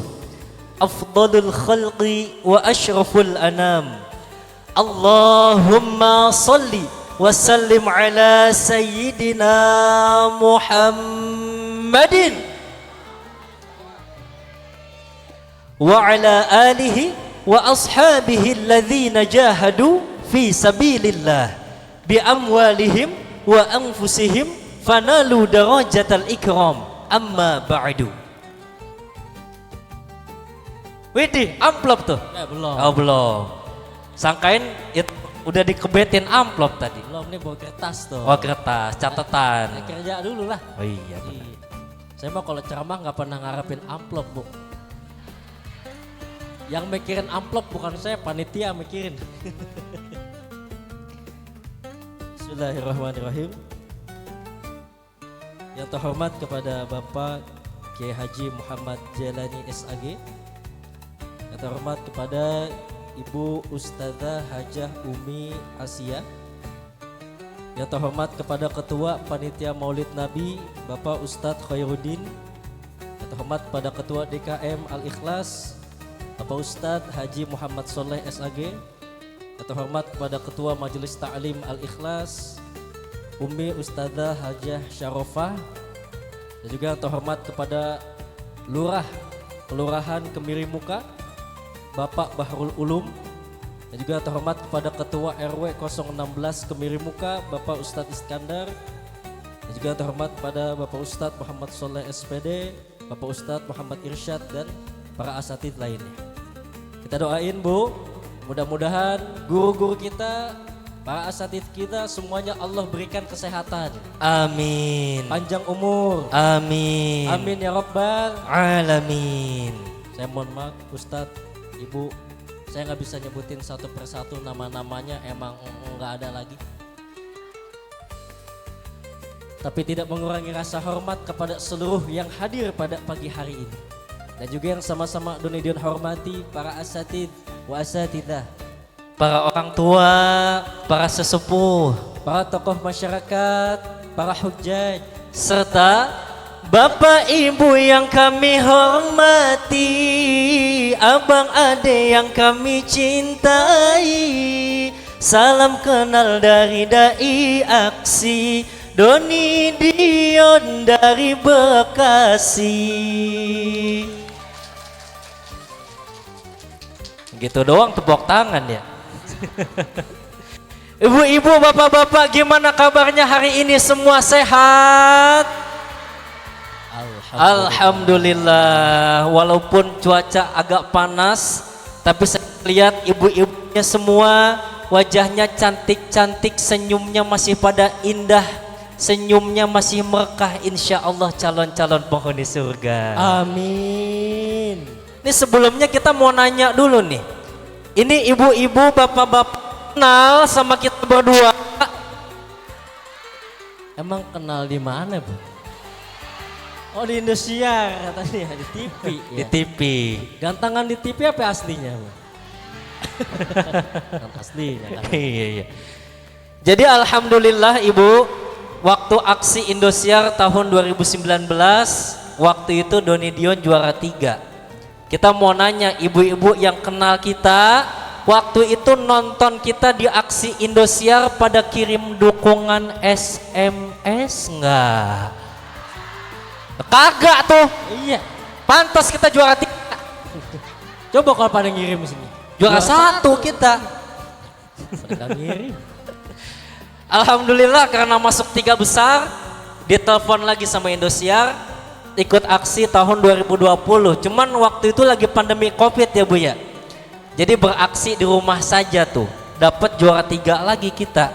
أفضل الخلق وأشرف الأنام اللهم صلِّ wasallim ala sayyidina Muhammadin wa ala alihi wa ashabihi alladhina jahadu fi sabilillah bi amwalihim wa anfusihim fanalu darajatal ikram amma ba'du. Widih, amplop tuh? Belum. Oh belum. Sangkain itu udah dikebetin amplop tadi. Belum nih bawa kertas tuh. Oh kertas, catatan. Kerja dulu lah. Oh iya benar. Saya mah kalau ceramah nggak pernah ngarepin amplop Bu. Yang mikirin amplop bukan saya, panitia mikirin. Bismillahirrahmanirrahim. Yang terhormat kepada Bapak Kiai Haji Muhammad Jalani SAG. Yang terhormat kepada Ibu Ustadzah Hajah Umi Asia. Yang terhormat kepada Ketua Panitia Maulid Nabi Bapak Ustadz Khairuddin. Yang terhormat kepada Ketua DKM Al-Ikhlas Bapak Ustadz Haji Muhammad Soleh SAG. Yang terhormat kepada Ketua Majelis Ta'lim Al-Ikhlas Umi Ustadzah Hajah Syarofah. Dan juga yang terhormat kepada Lurah Kelurahan Kemiri Muka Bapak Bahrul Ulum. Dan juga terhormat kepada Ketua RW 016 Kemiri Muka Bapak Ustadz Iskandar. Dan juga terhormat kepada Bapak Ustadz Muhammad Soleh SPD, Bapak Ustadz Muhammad Irsyad dan para asatid lainnya. Kita doain Bu, mudah-mudahan guru-guru kita, para asatid kita semuanya Allah berikan kesehatan. Amin. Panjang umur. Amin. Amin ya Rabbal Alamin. Saya mohon maaf Ustadz, Ibu, saya nggak bisa nyebutin satu persatu nama-namanya, emang nggak ada lagi. Tapi tidak mengurangi rasa hormat kepada seluruh yang hadir pada pagi hari ini. Dan juga yang sama-sama Doni Dion hormati para asatid wa asatidah, para orang tua, para sesepuh, para tokoh masyarakat, para hujjaj, serta Bapak Ibu yang kami hormati, abang ade yang kami cintai. Salam kenal dari dai aksi Doni Dion dari Bekasi. Gitu doang tepuk tangan ya. Ibu-ibu, bapak-bapak, gimana kabarnya hari ini? Semua sehat? Alhamdulillah. Walaupun cuaca agak panas, tapi saya lihat ibu-ibunya semua wajahnya cantik-cantik, senyumnya masih pada indah, senyumnya masih merekah. Insya Allah calon-calon penghuni surga. amin. Ini sebelumnya kita mau nanya dulu nih. Ini ibu-ibu, bapak-bapak kenal sama kita berdua? Emang kenal di mana, Bu? Oh, di Indosiar katanya, di TV. Di Ya. TV. Gantangan di TV apa aslinya, Bu? Kan aslinya kan. Iya, iya. Jadi alhamdulillah Ibu, waktu aksi Indosiar tahun 2019, waktu itu Doni Dion juara 3. Kita mau nanya ibu-ibu yang kenal kita, waktu itu nonton kita di aksi Indosiar, pada kirim dukungan SMS enggak? Kagak tuh. Iya. Pantas kita juara 3. Coba kalau pada ngirim sini. Juara 1 kita. Pada ngirim. Alhamdulillah karena masuk 3 besar, ditelepon lagi sama Indosiar, ikut aksi tahun 2020. Cuman waktu itu lagi pandemi Covid ya Bu ya. Jadi beraksi di rumah saja tuh. Dapat juara 3 lagi kita.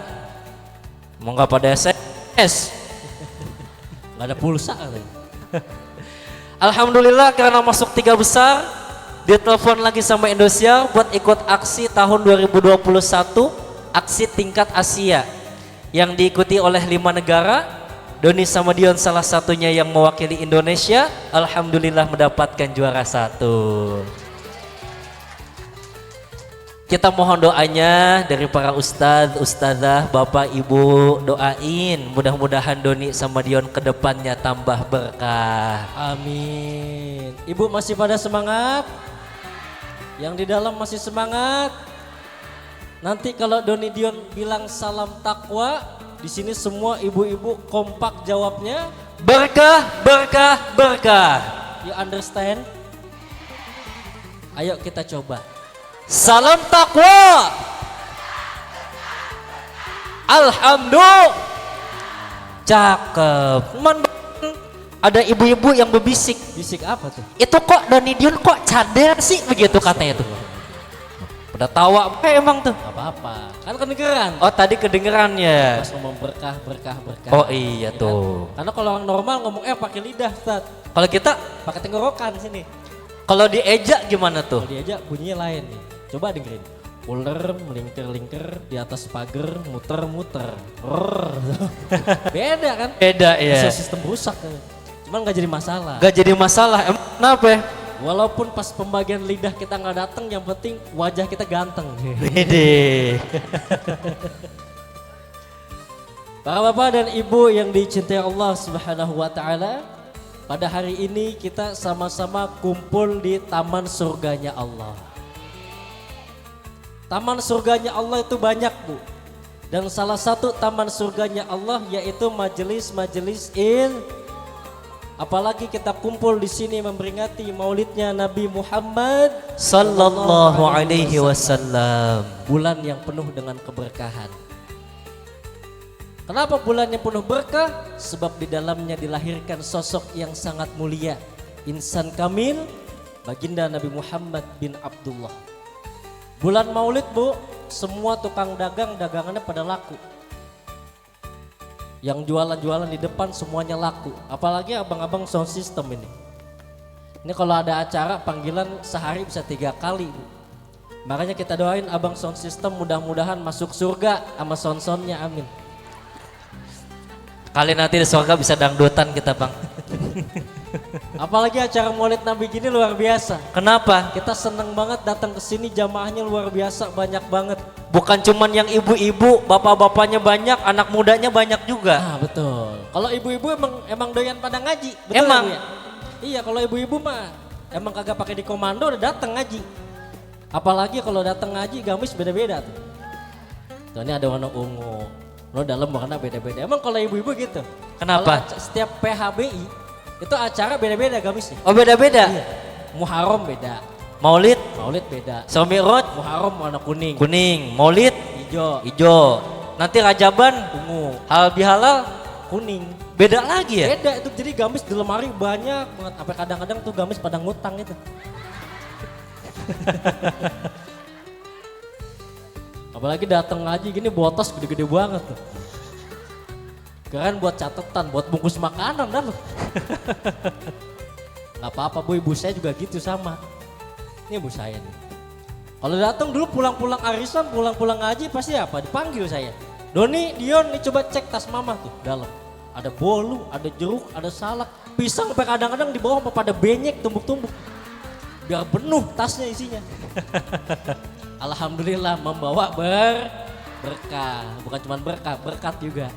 Mau nggak pada SMS? Gak ada pulsa katanya. Alhamdulillah karena masuk 3 besar, ditelepon lagi sama Indosiar buat ikut aksi tahun 2021, aksi tingkat Asia yang diikuti oleh 5 negara. Doni sama Dion salah satunya yang mewakili Indonesia. Alhamdulillah mendapatkan juara 1. Kita mohon doanya dari para ustadz, ustadzah, bapak, ibu, doain mudah-mudahan Doni sama Dion kedepannya tambah berkah. Amin. Ibu masih pada semangat? Yang di dalam masih semangat? Nanti kalau Doni Dion bilang salam takwa, di sini semua ibu-ibu kompak jawabnya. Berkah, berkah, berkah. You understand? Ayo kita coba. Salam takwa. Alhamdulillah. Cakep. Ada ibu-ibu yang berbisik. Bisik apa tuh? Itu kok Doni Dion kok cadel sih begitu katanya tuh. Pada tawa emang tuh. Gak apa-apa. Kan kedengeran. Oh tadi kedengeran ya. Pas ngomong berkah, berkah, berkah. Oh iya Ya kan? tuh. Karena kalau orang normal ngomong pakai lidah, Ustaz. Kalau kita, Pakai tenggorokan sini. kalau diejak gimana tuh? Kalau diajak bunyinya lain nih. Coba dengerin. Ular melingkar-lingkar di atas pagar, muter-muter. Beda kan? Beda ya. Sistem rusak kan. Cuman gak jadi masalah. Gak jadi masalah. Emang kenapa ya? Walaupun pas pembagian lidah kita nggak datang, yang penting wajah kita ganteng. Bede. Para bapak dan ibu yang dicintai Allah Subhanahu wa taala, pada hari ini kita sama-sama kumpul di taman surganya Allah. Taman surganya Allah itu banyak, Bu. Dan salah satu taman surganya Allah yaitu majelis-majelis apalagi kita kumpul di sini memperingati maulidnya Nabi Muhammad Sallallahu alaihi wasallam. bulan yang penuh dengan keberkahan. Kenapa bulannya penuh berkah? Sebab di dalamnya dilahirkan sosok yang sangat mulia, insan kamil, baginda Nabi Muhammad bin Abdullah. Bulan Maulid, Bu, semua tukang dagang dagangannya pada laku. Yang jualan-jualan di depan semuanya laku. Apalagi abang-abang sound system ini. Ini kalau ada acara panggilan sehari bisa 3 kali, Bu. Makanya kita doain abang sound system mudah-mudahan masuk surga sama sound-soundnya, amin. Kali nanti di surga bisa dangdutan kita bang. Apalagi acara Maulid Nabi gini luar biasa. Kenapa? Kita seneng banget datang ke sini, jamaahnya luar biasa, banyak banget. Bukan cuman yang ibu-ibu, bapak-bapaknya banyak, anak mudanya banyak juga. Ah, betul. Kalau ibu-ibu emang doyan pada ngaji, betul Emang? ya, Bu ya? Iya, kalau ibu-ibu mah emang kagak pakai di komando udah datang ngaji. Apalagi kalau datang ngaji gamis beda-beda tuh. Tuh ini ada warna ungu. Lo dalam warna beda-beda. Emang kalau ibu-ibu gitu. Kenapa? Kalau setiap PHBI itu acara beda-beda gamisnya. Oh beda-beda? Iya. Muharram beda, Maulid, Maulid beda. Somirot, Muharram warna kuning, kuning, Maulid, hijau, hijau. Nanti Rajaban, ungu, halal bihalal, kuning. beda lagi ya? Beda itu, jadi gamis di lemari banyak banget. Sampai kadang-kadang tuh gamis pada ngutang itu. Apalagi datang ngaji gini botos gede-gede banget tuh. Keren buat catatan, buat bungkus makanan dah lu. Gak apa-apa Bu, ibu saya juga gitu sama. Ini ibu saya nih. Kalau datang dulu pulang-pulang arisan, pulang-pulang ngaji pasti apa? Dipanggil saya. Doni, Dion, nih coba cek tas mama tuh dalam. Ada bolu, ada jeruk, ada salak, pisang sampai kadang-kadang di bawah pada benyek tumbuk-tumbuk. Biar penuh tasnya isinya. Alhamdulillah membawa berkah, bukan cuma berkah, berkat juga.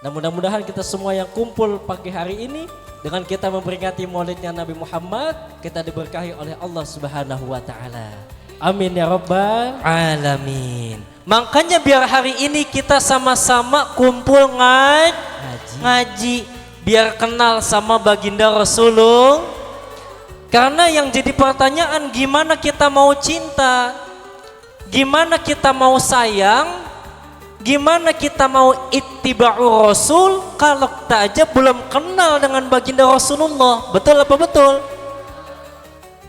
Dan mudah-mudahan kita semua yang kumpul pagi hari ini dengan kita memperingati Maulidnya Nabi Muhammad, kita diberkahi oleh Allah Subhanahu wa taala. Amin ya rabbal Alamin. Makanya biar hari ini kita sama-sama kumpul ngaji, biar kenal sama baginda Rasulullah. Karena yang jadi pertanyaan, gimana kita mau cinta, gimana kita mau sayang, gimana kita mau ittiba'u Rasul kalau kita aja belum kenal dengan baginda Rasulullah. Betul apa betul?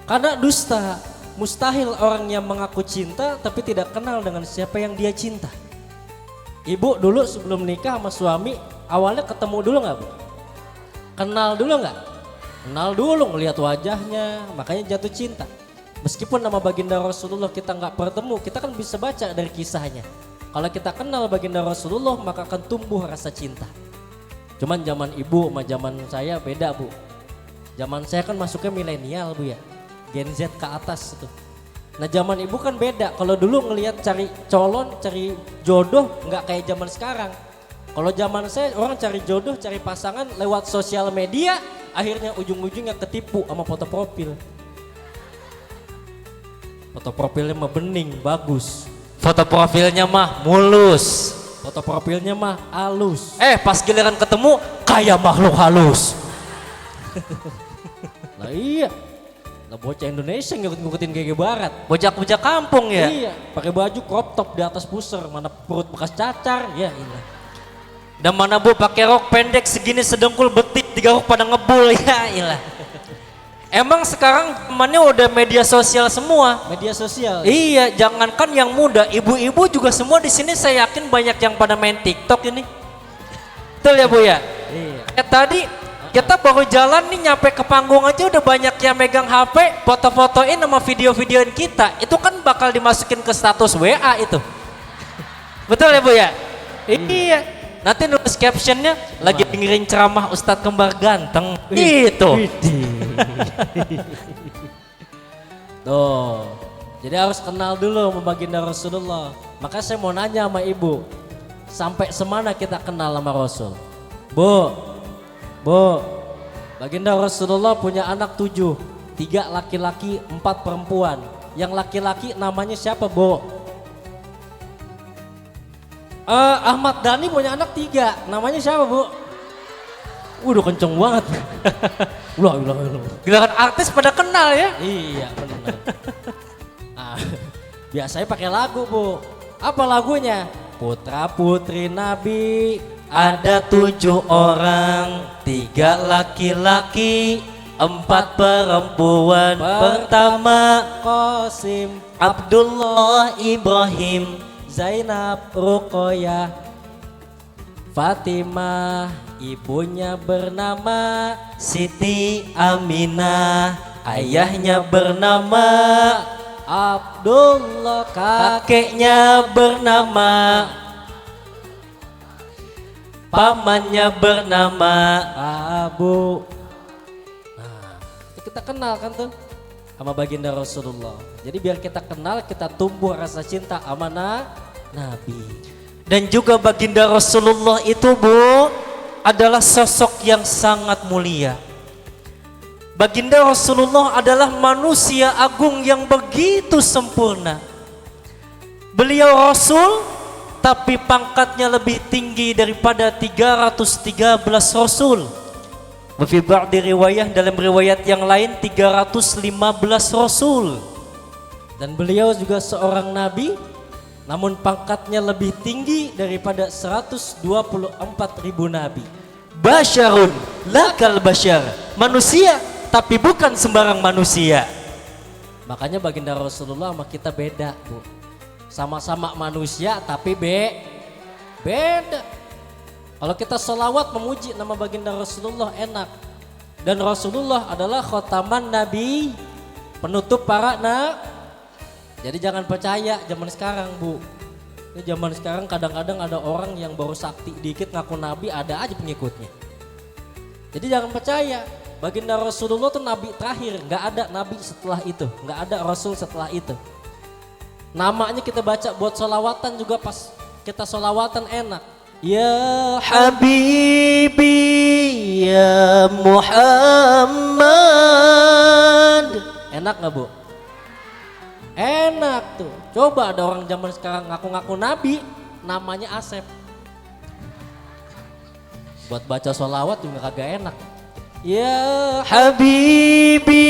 Karena dusta, mustahil orang yang mengaku cinta tapi tidak kenal dengan siapa yang dia cinta. Ibu dulu sebelum nikah sama suami awalnya ketemu dulu nggak Bu? Kenal dulu nggak? Kenal dulu, ngelihat wajahnya, makanya jatuh cinta. Meskipun nama baginda Rasulullah kita nggak bertemu, kita kan bisa baca dari kisahnya. Kalau kita kenal baginda Rasulullah maka akan tumbuh rasa cinta. Cuman zaman ibu sama zaman saya beda Bu. Zaman saya kan masuknya milenial Bu ya, Gen Z ke atas itu. Nah zaman ibu kan beda, kalau dulu ngelihat cari calon, cari jodoh nggak kayak zaman sekarang. Kalau zaman saya orang cari jodoh, cari pasangan lewat sosial media, akhirnya ujung-ujungnya ketipu sama foto profil. Foto profilnya mah bening, bagus. Foto profilnya mah mulus. Foto profilnya mah halus. Pas giliran ketemu kayak makhluk halus. Lah iya. Lah bocah Indonesia ngikut-ngikutin GG Barat. Bocah-bocah kampung ya? Iya, pakai baju crop top di atas pusar, mana perut bekas cacar, ya ilah. Dan mana Bu pakai rok pendek segini sedengkul betik, digaruk pada ngebul, ya ilah. Emang sekarang zamannya udah media sosial semua. Media sosial. Iya, jangankan yang muda, ibu-ibu juga semua di sini saya yakin banyak yang pada main TikTok ini. Betul ya Bu ya? Iya. Tadi kita baru jalan nih nyampe ke panggung aja udah banyak yang megang HP, foto-fotoin sama video-videoin kita. Itu kan bakal dimasukin ke status WA itu. Betul ya Bu ya? Iya. Nanti nulis captionnya lagi dengerin ceramah Ustadz Kembar Ganteng. Itu. Tuh. Jadi harus kenal dulu sama baginda Rasulullah. Maka saya mau nanya sama ibu, sampai semana kita kenal sama Rasul? Bu, baginda Rasulullah punya anak 7, 3 laki-laki, 4 perempuan. Yang laki-laki namanya siapa Bu? Ahmad Dhani punya anak 3, namanya siapa Bu? Udah kenceng banget. Ulah. Giliran artis pada kenal ya? Iya benar. Biasanya pakai lagu Bu. Apa lagunya? Putra putri Nabi Ada 7 orang, 3 laki-laki, 4 perempuan. Pertama Qasim, Abdullah Ibrahim, Zainab, Ruqayyah, Fatimah, ibunya bernama Siti Aminah, ayahnya bernama, Abdullah, kakeknya bernama, pamannya bernama, Abu kita kenal kan tuh sama baginda Rasulullah. Jadi biar kita kenal, kita tumbuh rasa cinta sama Nabi. Dan juga baginda Rasulullah itu Bu adalah sosok yang sangat mulia. Baginda Rasulullah adalah manusia agung yang begitu sempurna. Beliau Rasul tapi pangkatnya lebih tinggi daripada 313 Rasul. Wafi ba'di riwayah, dalam riwayat yang lain 315 Rasul. Dan beliau juga seorang Nabi, namun pangkatnya lebih tinggi daripada 124.000 Nabi. Basyarun lakal basyar, manusia tapi bukan sembarang manusia. Makanya baginda Rasulullah sama kita beda Bu. Sama-sama manusia tapi beda. Kalau kita sholawat memuji nama baginda Rasulullah enak. Dan Rasulullah adalah khotaman Nabi, penutup para Jadi jangan percaya zaman sekarang Bu. Ini zaman sekarang kadang-kadang ada orang yang baru sakti dikit ngaku Nabi, ada aja pengikutnya. Jadi jangan percaya. Baginda Rasulullah itu Nabi terakhir, nggak ada Nabi setelah itu, nggak ada Rasul setelah itu. Namanya kita baca buat sholawatan juga pas kita sholawatan enak. Ya Habibi ya Muhammad. Enak nggak Bu? Enak tuh. Coba ada orang zaman sekarang ngaku-ngaku Nabi, namanya Asep. Buat baca sholawat juga kagak enak. Ya Habibi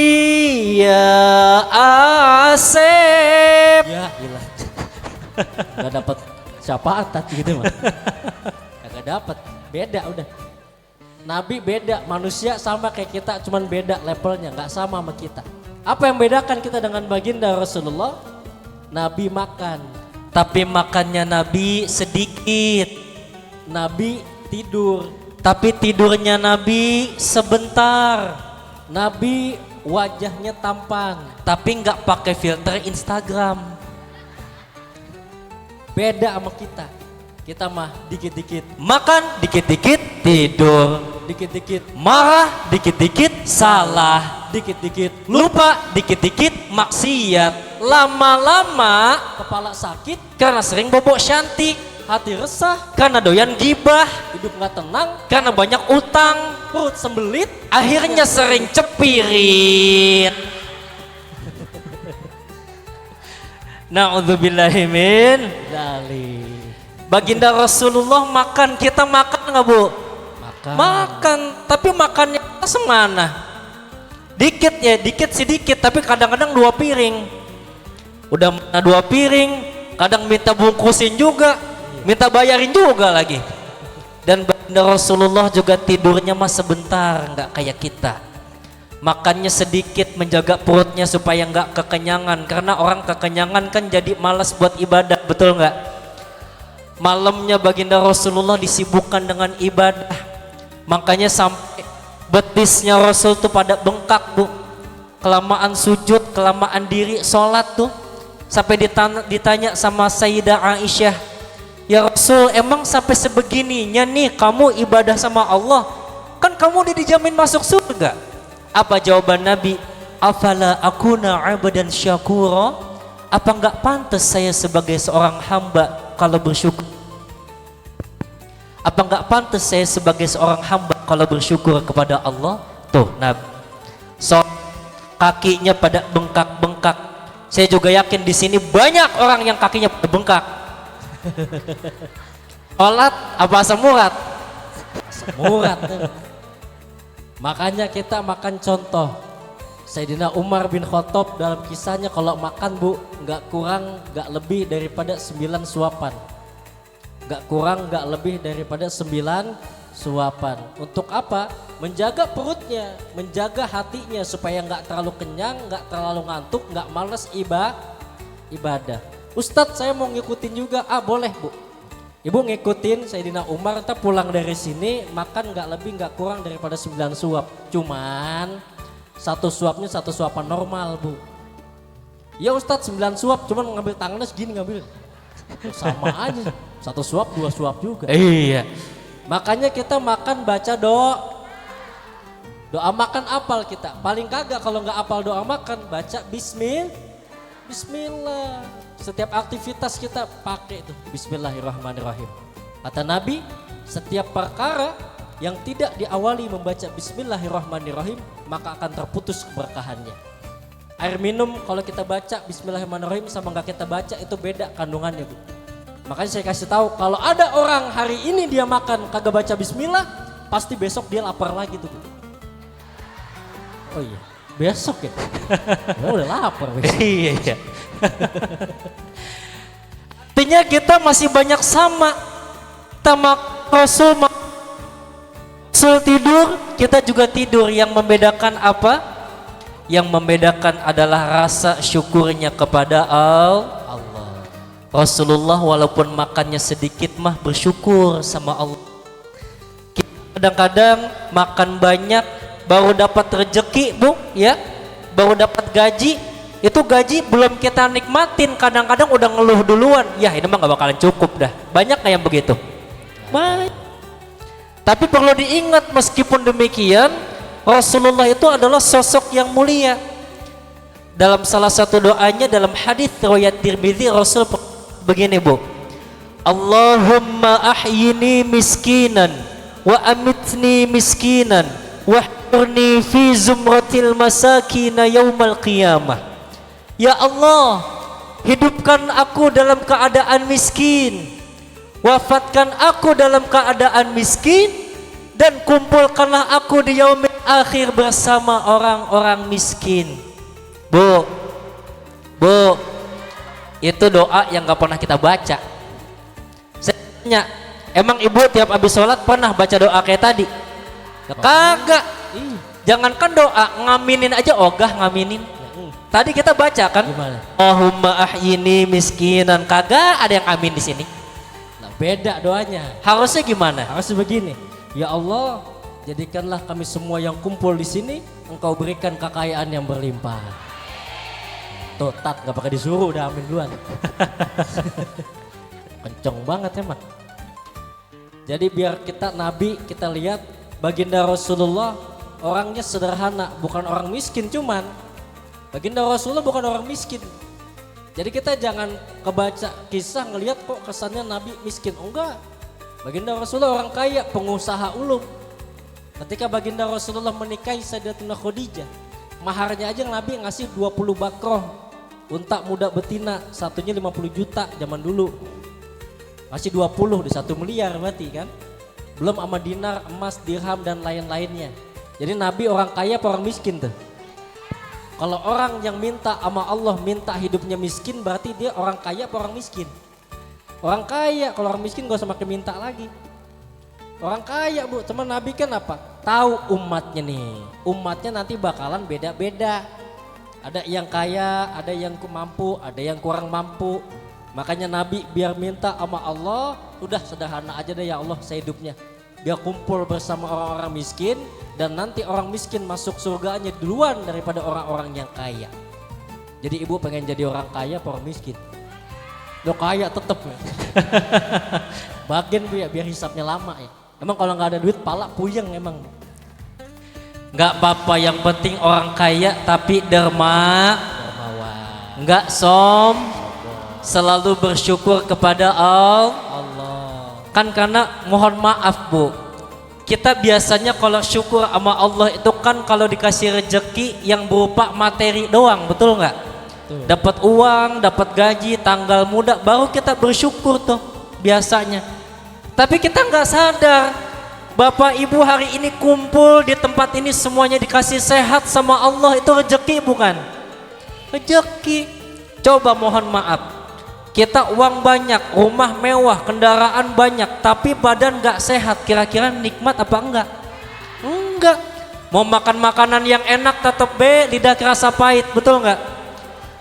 ya Asep. Ya gila. Gak dapat syafaat tadi gitu mah. Gak dapat. Beda udah. Nabi beda, manusia sama kayak kita, cuman beda levelnya, nggak sama sama kita. Apa yang bedakan kita dengan baginda Rasulullah? Nabi makan, tapi makannya Nabi sedikit. Nabi tidur, tapi tidurnya Nabi sebentar. Nabi wajahnya tampan, tapi nggak pakai filter Instagram. Beda sama kita. Kita mah dikit-dikit makan, dikit-dikit tidur, dikit-dikit marah, dikit-dikit salah, dikit-dikit lupa, dikit-dikit maksiat. Lama-lama kepala sakit karena sering bobok cantik, hati resah karena doyan gibah, hidup nggak tenang karena banyak utang, perut sembelit, akhirnya sering cepirit. Na'udzubillahi min dali. Baginda Rasulullah makan, kita makan nggak Bu? Makan, tapi makannya semana? Dikit ya, dikit sedikit, tapi kadang-kadang 2 piring. Udah mana 2 piring, kadang minta bungkusin juga, minta bayarin juga lagi. Dan baginda Rasulullah juga tidurnya mah sebentar, nggak kayak kita. Makannya sedikit, menjaga perutnya supaya nggak kekenyangan, karena orang kekenyangan kan jadi malas buat ibadah, betul nggak? Malamnya baginda Rasulullah disibukkan dengan ibadah, makanya sampai betisnya Rasul tuh pada bengkak Bu, kelamaan sujud, kelamaan diri sholat tuh, sampai ditanya sama Sayyidah Aisyah, ya Rasul emang sampai sebegininya nih kamu ibadah sama Allah, kan kamu udah dijamin masuk surga. Apa jawaban Nabi? Afala akuna abadan syakura, apa enggak pantas saya sebagai seorang hamba kalau bersyukur? Apa enggak pantas saya sebagai seorang hamba kalau bersyukur kepada Allah? Tuh Nabi, so kakinya pada bengkak-bengkak. Saya juga yakin di sini banyak orang yang kakinya pada bengkak. Sholat apa asam urat? Asam urat. Makanya kita makan contoh Sayyidina Umar bin Khattab dalam kisahnya kalau makan Bu nggak kurang nggak lebih daripada 9 suapan, nggak kurang nggak lebih daripada 9 suapan. Untuk apa? Menjaga perutnya, menjaga hatinya supaya nggak terlalu kenyang, nggak terlalu ngantuk, nggak males ibadah. Ustadz saya mau ngikutin juga, boleh Bu. Ibu ngikutin Sayyidina Umar, kita pulang dari sini makan nggak lebih nggak kurang daripada 9 suap. Cuman satu suapnya satu suapan normal Bu. Ya Ustadz 9 suap, cuman ngambil tangannya segini ngambil. Sama aja, 1 suap 2 suap juga. Iya. Makanya kita makan baca Doa makan apal kita. Paling kagak kalau nggak apal doa makan, baca Bismillah. Setiap aktivitas kita pakai itu Bismillahirrahmanirrahim. Kata Nabi, setiap perkara yang tidak diawali membaca Bismillahirrahmanirrahim, maka akan terputus keberkahannya. Air minum kalau kita baca Bismillahirrahmanirrahim sama nggak kita baca itu beda kandungannya, Bu. Makanya saya kasih tahu, kalau ada orang hari ini dia makan kagak baca Bismillah, pasti besok dia lapar lagi tuh, Bu. Oh iya, besok ya? Ya udah lapar besok. Iya. Artinya kita masih banyak sama Rasul tidur, kita juga tidur. Yang membedakan apa? Yang membedakan adalah rasa syukurnya kepada Allah. Rasulullah walaupun makannya sedikit mah bersyukur sama Allah. Kadang-kadang makan banyak baru dapat rezeki, Bu, ya. Baru dapat gaji, itu gaji belum kita nikmatin, kadang-kadang udah ngeluh duluan. Ya ini mah gak bakalan cukup dah. Banyak kayak begitu? Banyak. Tapi perlu diingat, meskipun demikian Rasulullah itu adalah sosok yang mulia. Dalam salah satu doanya dalam hadis riwayat Tirmidzi, Rasul begini, Bu. Allahumma ahyini miskinan wa amitni miskinan wahdurni fi zumratil masakina yaumal qiyamah. Ya Allah, hidupkan aku dalam keadaan miskin, wafatkan aku dalam keadaan miskin, dan kumpulkanlah aku di yaumil akhir bersama orang-orang miskin. Bu, itu doa yang gak pernah kita baca. Saya tanya, emang ibu tiap habis sholat pernah baca doa kayak tadi? Kagak. Jangankan doa, ngaminin aja ogah ngaminin. Tadi kita baca kan? Gimana? Allahumma ahyini miskinan. Kagak ada yang amin di sini. Nah, beda doanya. Harusnya gimana? Harus begini. Ya Allah, jadikanlah kami semua yang kumpul di sini, Engkau berikan kekayaan yang berlimpah. Tuh, tat gak pakai disuruh, udah amin duluan. Kenceng banget emang. Jadi biar kita Nabi, kita lihat baginda Rasulullah orangnya sederhana, bukan orang miskin cuman. Baginda Rasulullah bukan orang miskin. Jadi kita jangan kebaca kisah ngelihat kok kesannya Nabi miskin. Enggak. Baginda Rasulullah orang kaya, pengusaha ulum. Ketika baginda Rasulullah menikahi Sayyidatuna Khadijah, maharnya aja Nabi ngasih 20 bakroh, unta muda betina, satunya 50 juta zaman dulu. Ngasih 20 di 1 miliar berarti kan. Belum sama dinar, emas, dirham dan lain-lainnya. Jadi Nabi orang kaya apa orang miskin tuh? Kalau orang yang minta sama Allah minta hidupnya miskin, berarti dia orang kaya apa orang miskin? Orang kaya. Kalau orang miskin gak usah makin minta lagi. Orang kaya, Bu. Cuma Nabi kan apa? Tahu umatnya nih. Umatnya nanti bakalan beda-beda. Ada yang kaya, ada yang mampu, ada yang kurang mampu. Makanya Nabi biar minta sama Allah, udah sederhana aja deh, ya Allah saya hidupnya. Biar kumpul bersama orang-orang miskin, dan nanti orang miskin masuk surganya duluan daripada orang-orang yang kaya. Jadi ibu pengen jadi orang kaya apa orang miskin? Lo kaya tetep ya. Bagian Bu ya, biar hisapnya lama ya. Emang kalau nggak ada duit pala puyeng emang. Nggak apa-apa, yang penting orang kaya tapi dermawan. Nggak selalu bersyukur kepada Allah. Kan karena mohon maaf, Bu, kita biasanya kalau syukur sama Allah itu kan kalau dikasih rejeki yang berupa materi doang, betul nggak? Dapat uang, dapat gaji, tanggal muda, baru kita bersyukur tuh biasanya. Tapi kita nggak sadar, Bapak Ibu hari ini kumpul di tempat ini semuanya dikasih sehat sama Allah, itu rejeki bukan? Rejeki. Coba mohon maaf, kita uang banyak, rumah mewah, kendaraan banyak, tapi badan gak sehat, kira-kira nikmat apa enggak? Enggak. Mau makan makanan yang enak tetap lidah kerasa pahit, betul enggak?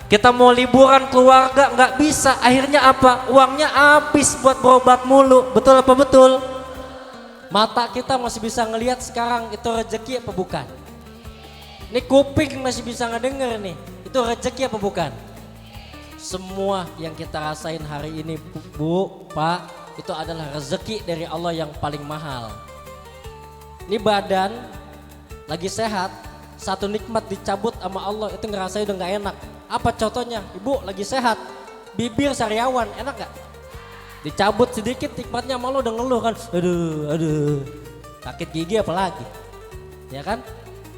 Kita mau liburan keluarga nggak bisa, akhirnya apa? Uangnya habis buat berobat mulu, betul apa betul? Mata kita masih bisa ngelihat sekarang, itu rezeki apa bukan? Ini kuping masih bisa ngedenger nih, itu rezeki apa bukan? Semua yang kita rasain hari ini Bu, Pak, itu adalah rezeki dari Allah yang paling mahal. Ini badan lagi sehat, satu nikmat dicabut sama Allah itu ngerasa udah nggak enak. Apa contohnya? Ibu lagi sehat, bibir sariawan, enak nggak? Dicabut sedikit nikmatnya malu udah ngeluh kan, aduh, sakit gigi apalagi, ya kan?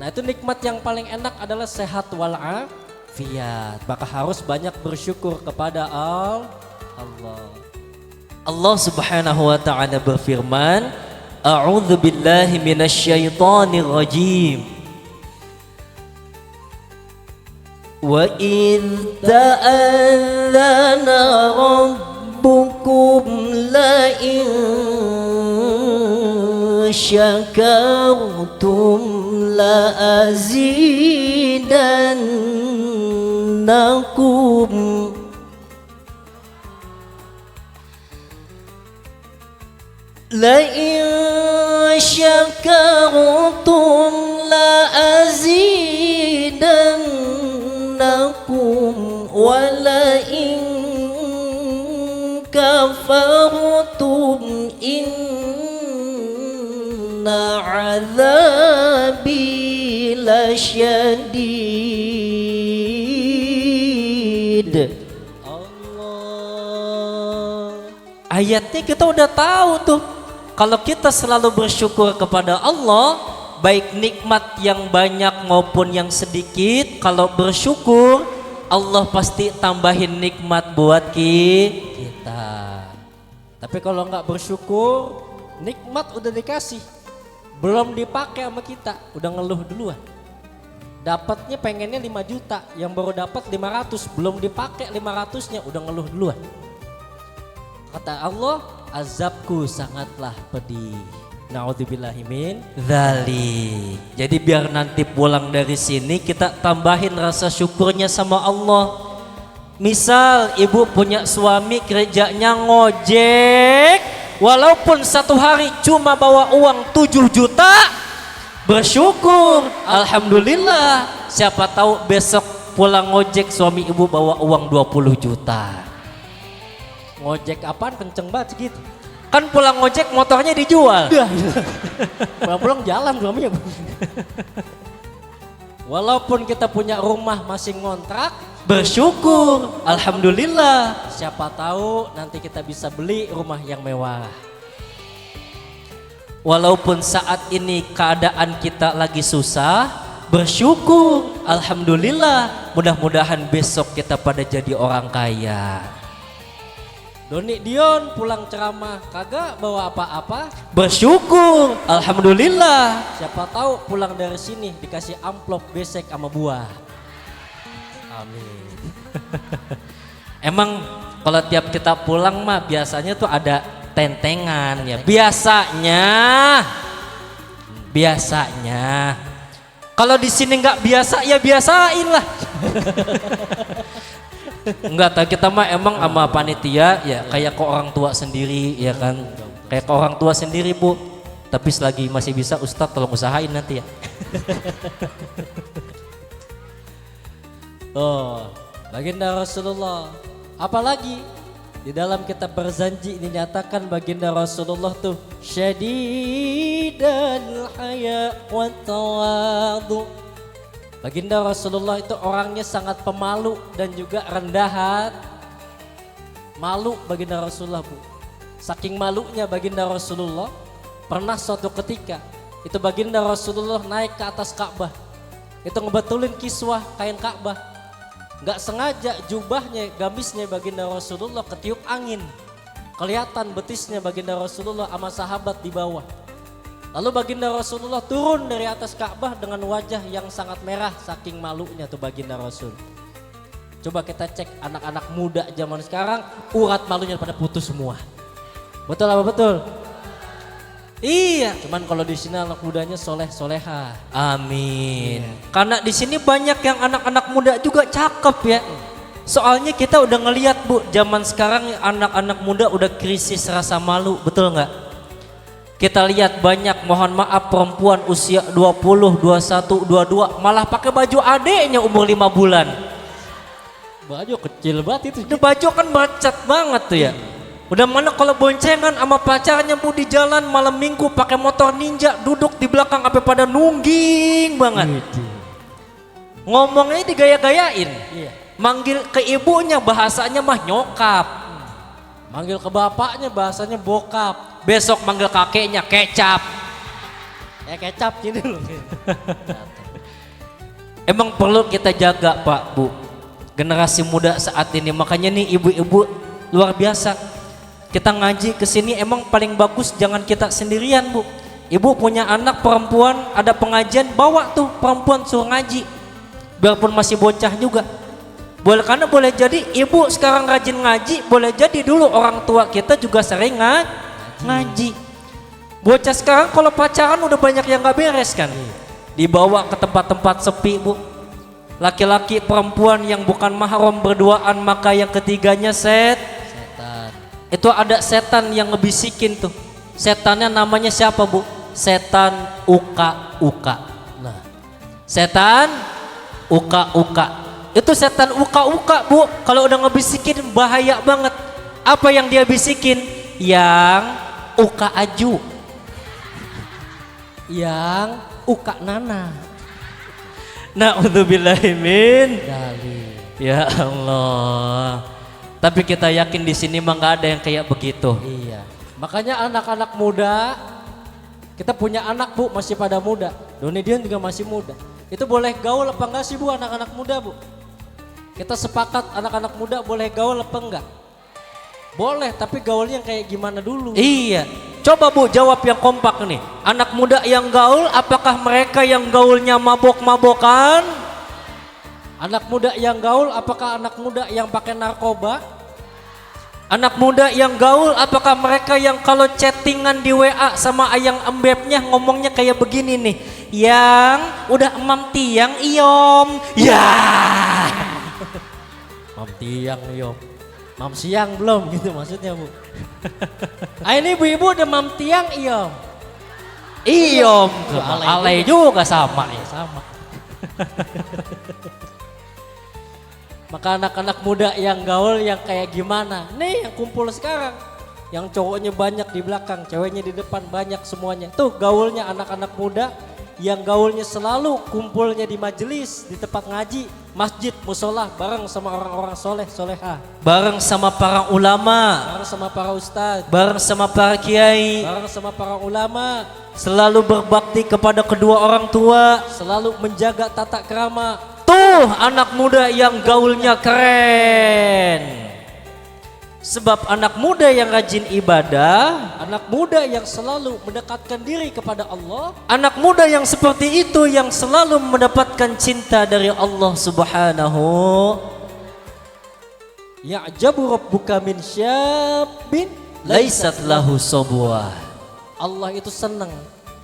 Nah itu nikmat yang paling enak adalah sehat walafiat. Maka harus banyak bersyukur kepada Allah. Allah Subhanahu wa taala berfirman, A'udzu billahi minasyaitonir rajim. Wa idz ta'adzana rabbukum la in syakartum la azidannakum. La in syakartum la azidannakum wa la in kafartum inna azabi lasyadid. Ayatnya kita udah tahu tuh. Kalau kita selalu bersyukur kepada Allah, baik nikmat yang banyak maupun yang sedikit, kalau bersyukur Allah pasti tambahin nikmat buat kita. Tapi kalau nggak bersyukur, nikmat udah dikasih, belum dipakai sama kita, udah ngeluh duluan. Dapatnya pengennya 5 juta, yang baru dapat 500, belum dipakai 500-nya udah ngeluh duluan. Kata Allah, azabku sangatlah pedih. Na'udzubillahi min dzalik. Jadi biar nanti pulang dari sini kita tambahin rasa syukurnya sama Allah. Misal ibu punya suami kerjanya ngojek, walaupun satu hari cuma bawa uang 7 juta, bersyukur, alhamdulillah. Siapa tahu besok pulang ngojek suami ibu bawa uang 20 juta. ngojek apaan kenceng banget segitu. Kan pulang ngojek motornya dijual. Pulang-pulang jalan suaminya. Walaupun kita punya rumah masih ngontrak, bersyukur, alhamdulillah. Siapa tahu nanti kita bisa beli rumah yang mewah. Walaupun saat ini keadaan kita lagi susah, bersyukur, alhamdulillah. Mudah-mudahan besok kita pada jadi orang kaya. Doni Dion pulang ceramah kagak bawa apa-apa, bersyukur, alhamdulillah. Siapa tahu pulang dari sini dikasih amplop besek sama buah. Amin. Emang kalau tiap kita pulang mah biasanya tuh ada tentengan ya. Biasanya. Kalau di sini nggak biasa ya biasain lah. Enggak tahu kita mah emang sama panitia ya kayak ke orang tua sendiri ya kan. Kayak ke orang tua sendiri Bu. Tapi selagi masih bisa Ustadz tolong usahain nanti ya. Oh, baginda Rasulullah. Apalagi di dalam kitab Berzanji dinyatakan baginda Rasulullah tuh syadidul haya wa tawadu. Baginda Rasulullah itu orangnya sangat pemalu dan juga rendah hati. Malu baginda Rasulullah Bu. Saking malunya baginda Rasulullah, pernah suatu ketika itu baginda Rasulullah naik ke atas Ka'bah. Itu ngebetulin kiswah kain Ka'bah. Gak sengaja jubahnya, gamisnya baginda Rasulullah ketiup angin. Kelihatan betisnya baginda Rasulullah sama sahabat di bawah. Lalu baginda Rasulullah turun dari atas Ka'bah dengan wajah yang sangat merah saking malunya tuh baginda Rasul. Coba kita cek anak-anak muda zaman sekarang, urat malunya pada putus semua. Betul apa betul? Iya. Cuman kalau di sini anak mudanya soleh-soleha. Amin. Karena di sini banyak yang anak-anak muda juga cakep ya. Soalnya kita udah ngelihat Bu, zaman sekarang anak-anak muda udah krisis rasa malu, betul nggak? Kita lihat banyak mohon maaf perempuan usia 20, 21, 22 malah pakai baju adeknya umur 5 bulan. Baju kecil banget itu. Itu baju kan macet banget tuh ya. Udah mana kalau boncengan sama pacarnya Bu di jalan malam minggu pakai motor ninja duduk di belakang sampai pada nungging banget. Ngomongnya digaya-gayain. Iya. Manggil ke ibunya bahasanya mah nyokap. Manggil ke bapaknya bahasanya bokap. Besok manggil kakeknya kecap. Ya kecap gini loh. Emang perlu kita jaga Pak Bu. Generasi muda saat ini makanya nih ibu-ibu luar biasa. Kita ngaji ke sini emang paling bagus jangan kita sendirian Bu. Ibu punya anak perempuan ada pengajian bawa tuh perempuan suruh ngaji. Biarpun masih bocah juga. Boleh karena boleh jadi ibu sekarang rajin ngaji, boleh jadi dulu orang tua kita juga sering ngaji. Bocah sekarang kalau pacaran udah banyak yang gak beres kan. Dibawa ke tempat-tempat sepi Bu. Laki-laki perempuan yang bukan mahram berduaan maka yang ketiganya setan. Itu ada setan yang ngebisikin tuh. Setannya namanya siapa Bu? Setan uka-uka. Nah, Setan uka-uka. Itu setan uka-uka Bu. Kalau udah ngebisikin bahaya banget. Apa yang dia bisikin? Yang uka aju. yang uka nana. Na'udzubillahimin. Dali. Ya Allah. Tapi kita yakin di sini mah nggak ada yang kayak begitu. Iya. Makanya anak-anak muda, kita punya anak Bu masih pada muda. Doni Dion juga masih muda. Itu boleh gaul apa enggak sih Bu anak-anak muda Bu? Kita sepakat anak-anak muda boleh gaul apa enggak? Boleh, tapi gaulnya yang kayak gimana dulu? Iya. Coba Bu jawab yang kompak nih. Anak muda yang gaul, apakah mereka yang gaulnya mabok-mabokan? Anak muda yang gaul, apakah anak muda yang pakai narkoba? Anak muda yang gaul, apakah mereka yang kalau chattingan di WA sama ayang embebnya ngomongnya kayak begini nih? Yang udah emam tiang iom. Ya. Mam tiang yo. Mam siang belum gitu maksudnya Bu. Ini ibu-ibu udah mam tiang iom. Iom. Alay Alay juga sama ya. Sama. Maka anak-anak muda yang gaul yang kayak gimana? Nih yang kumpul sekarang. Yang cowoknya banyak di belakang, ceweknya di depan banyak semuanya. Tuh gaulnya anak-anak muda yang gaulnya selalu kumpulnya di majelis, di tempat ngaji, masjid, musola bareng sama orang-orang soleh, soleha. Bareng sama para ulama, Bareng sama para ustadz, bareng sama para kiai, bareng sama para ulama. selalu berbakti kepada kedua orang tua. Selalu menjaga tata krama. Tuh anak muda yang gaulnya keren. Sebab anak muda yang rajin ibadah, Anak muda yang selalu mendekatkan diri kepada Allah. anak muda yang seperti itu yang selalu mendapatkan cinta dari Allah Subhanahu. Ya'jabu rabbuka min syabin Laisat lahu sobwa. Allah itu senang,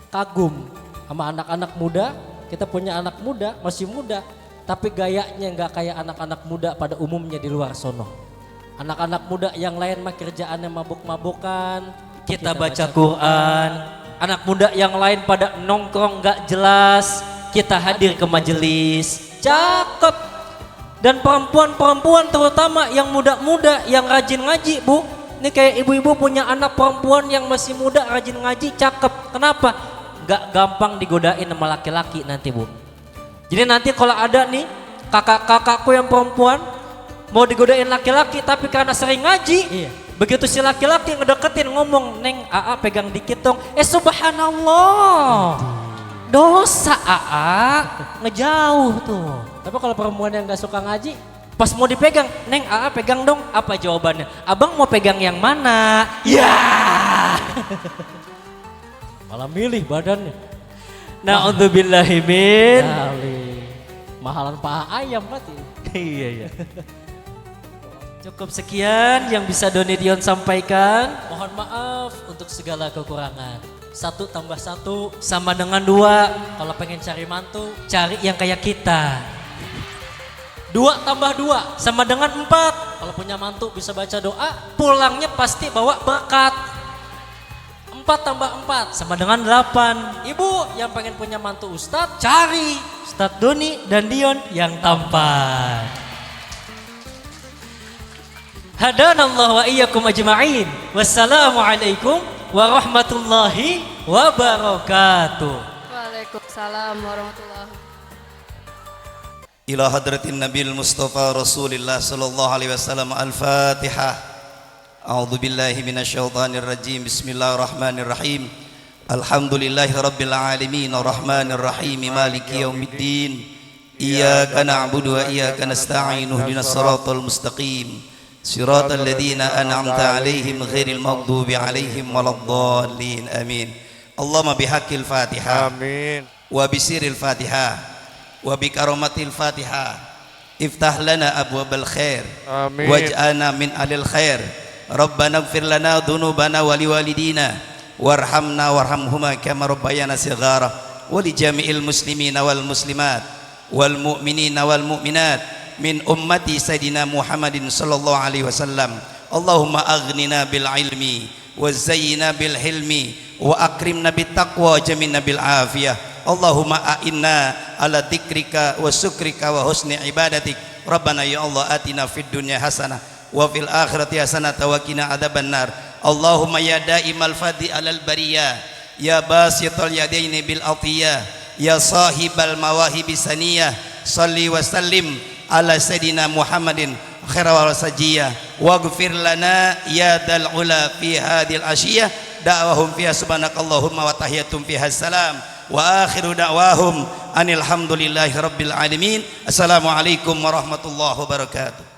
kagum sama anak-anak muda. Kita punya anak muda, masih muda, tapi gayanya nggak kayak anak-anak muda pada umumnya di luar sono. Anak-anak muda yang lain mah kerjaannya mabuk-mabukan. Kita baca Quran. Anak muda yang lain pada nongkrong gak jelas. Kita hadir ke majelis. Cakep. Dan perempuan-perempuan terutama yang muda-muda yang rajin ngaji Bu. Ini kayak ibu-ibu punya anak perempuan yang masih muda rajin ngaji, cakep. Kenapa? Gak gampang digodain sama laki-laki nanti Bu. Jadi nanti kalau ada nih kakak-kakakku yang perempuan mau digodain laki-laki tapi karena sering ngaji, Iya. begitu si laki-laki ngedeketin ngomong, "Neng, Aa pegang dikit dong." Subhanallah. Dosa Aa, ngejauh tuh. Tapi kalau perempuan yang nggak suka ngaji, Pas mau dipegang, "Neng, Aa pegang dong." Apa jawabannya? "Abang mau pegang yang mana?" Ya. malah milih badannya. Na'udzubillahimin. Kali. Mahalan paha ayam berarti. Iya, iya. Cukup sekian yang bisa Doni Dion sampaikan. Mohon maaf untuk segala kekurangan. 1 tambah 1 Sama dengan 2, kalau pengen cari mantu. cari yang kayak kita. 2 tambah 2 Sama dengan 4, kalau punya mantu bisa baca doa. pulangnya pasti bawa berkat. 4 tambah 4 Sama dengan 8, Ibu yang pengen punya mantu ustadz, cari Ustadz Doni dan Dion yang tampan. Hadanallahu wa iyyakum ajma'in. Wassalamualaikum warahmatullahi wabarakatuh. Waalaikumsalam warahmatullahi wabarakatuh. Ila hadratin Nabil Mustafa Rasulillah sallallahu alaihi wasallam. Al-Fatihah. A'udzu billahi minasyaitonir rajim. Bismillahirrahmanirrahim. Alhamdulillahi rabbil alamin arrahmanir rahim maliki yaumiddin. Iyyaka na'budu wa iyyaka nasta'in ihdinas siratal mustaqim. Siratal ladzina an'amta 'alaihim ghairil maghdubi 'alaihim waladdallin. Amin. Allahumma bihaqqil Fatihah. Amin. Wa bisiril Fatihah. Wa bikaromatil Fatihah iftah lana abwabal khair Amin. waj'alna min alil khair. Rabbana ighfir lana dhunubana wa liwalidina warhamna warhamhuma kama rabbayana shighara wa li jami'il muslimina wal muslimat wal mu'minina wal mu'minat min ummati sayyidina Muhammadin sallallahu alaihi wasallam. Allahumma aghnina bil ilmi wa zayyina bil hilmi wa akrimna bit taqwa jamina bil afiyah. Allahumma a'inna ala dzikrika wa syukrika wa husni ibadatik. Rabbana ya Allah atina fid dunya hasanah wa fil akhirati hasanah wa qina adzabannar. Allahumma ya daimal fadli alal bariyah ya basital yadaini bil atiyah ya sahibal mawahibis saniyah salli wa sallim ala sayidina Muhammadin khairal sajiyah waghfir lana ya dal ula fi hadhil asyiyah da'wahum fiha subhanakallahumma wa tahiyatum fiha salam wa akhiru da'wahum anil hamdulillahi rabbil alamin. Assalamualaikum warahmatullahi wabarakatuh.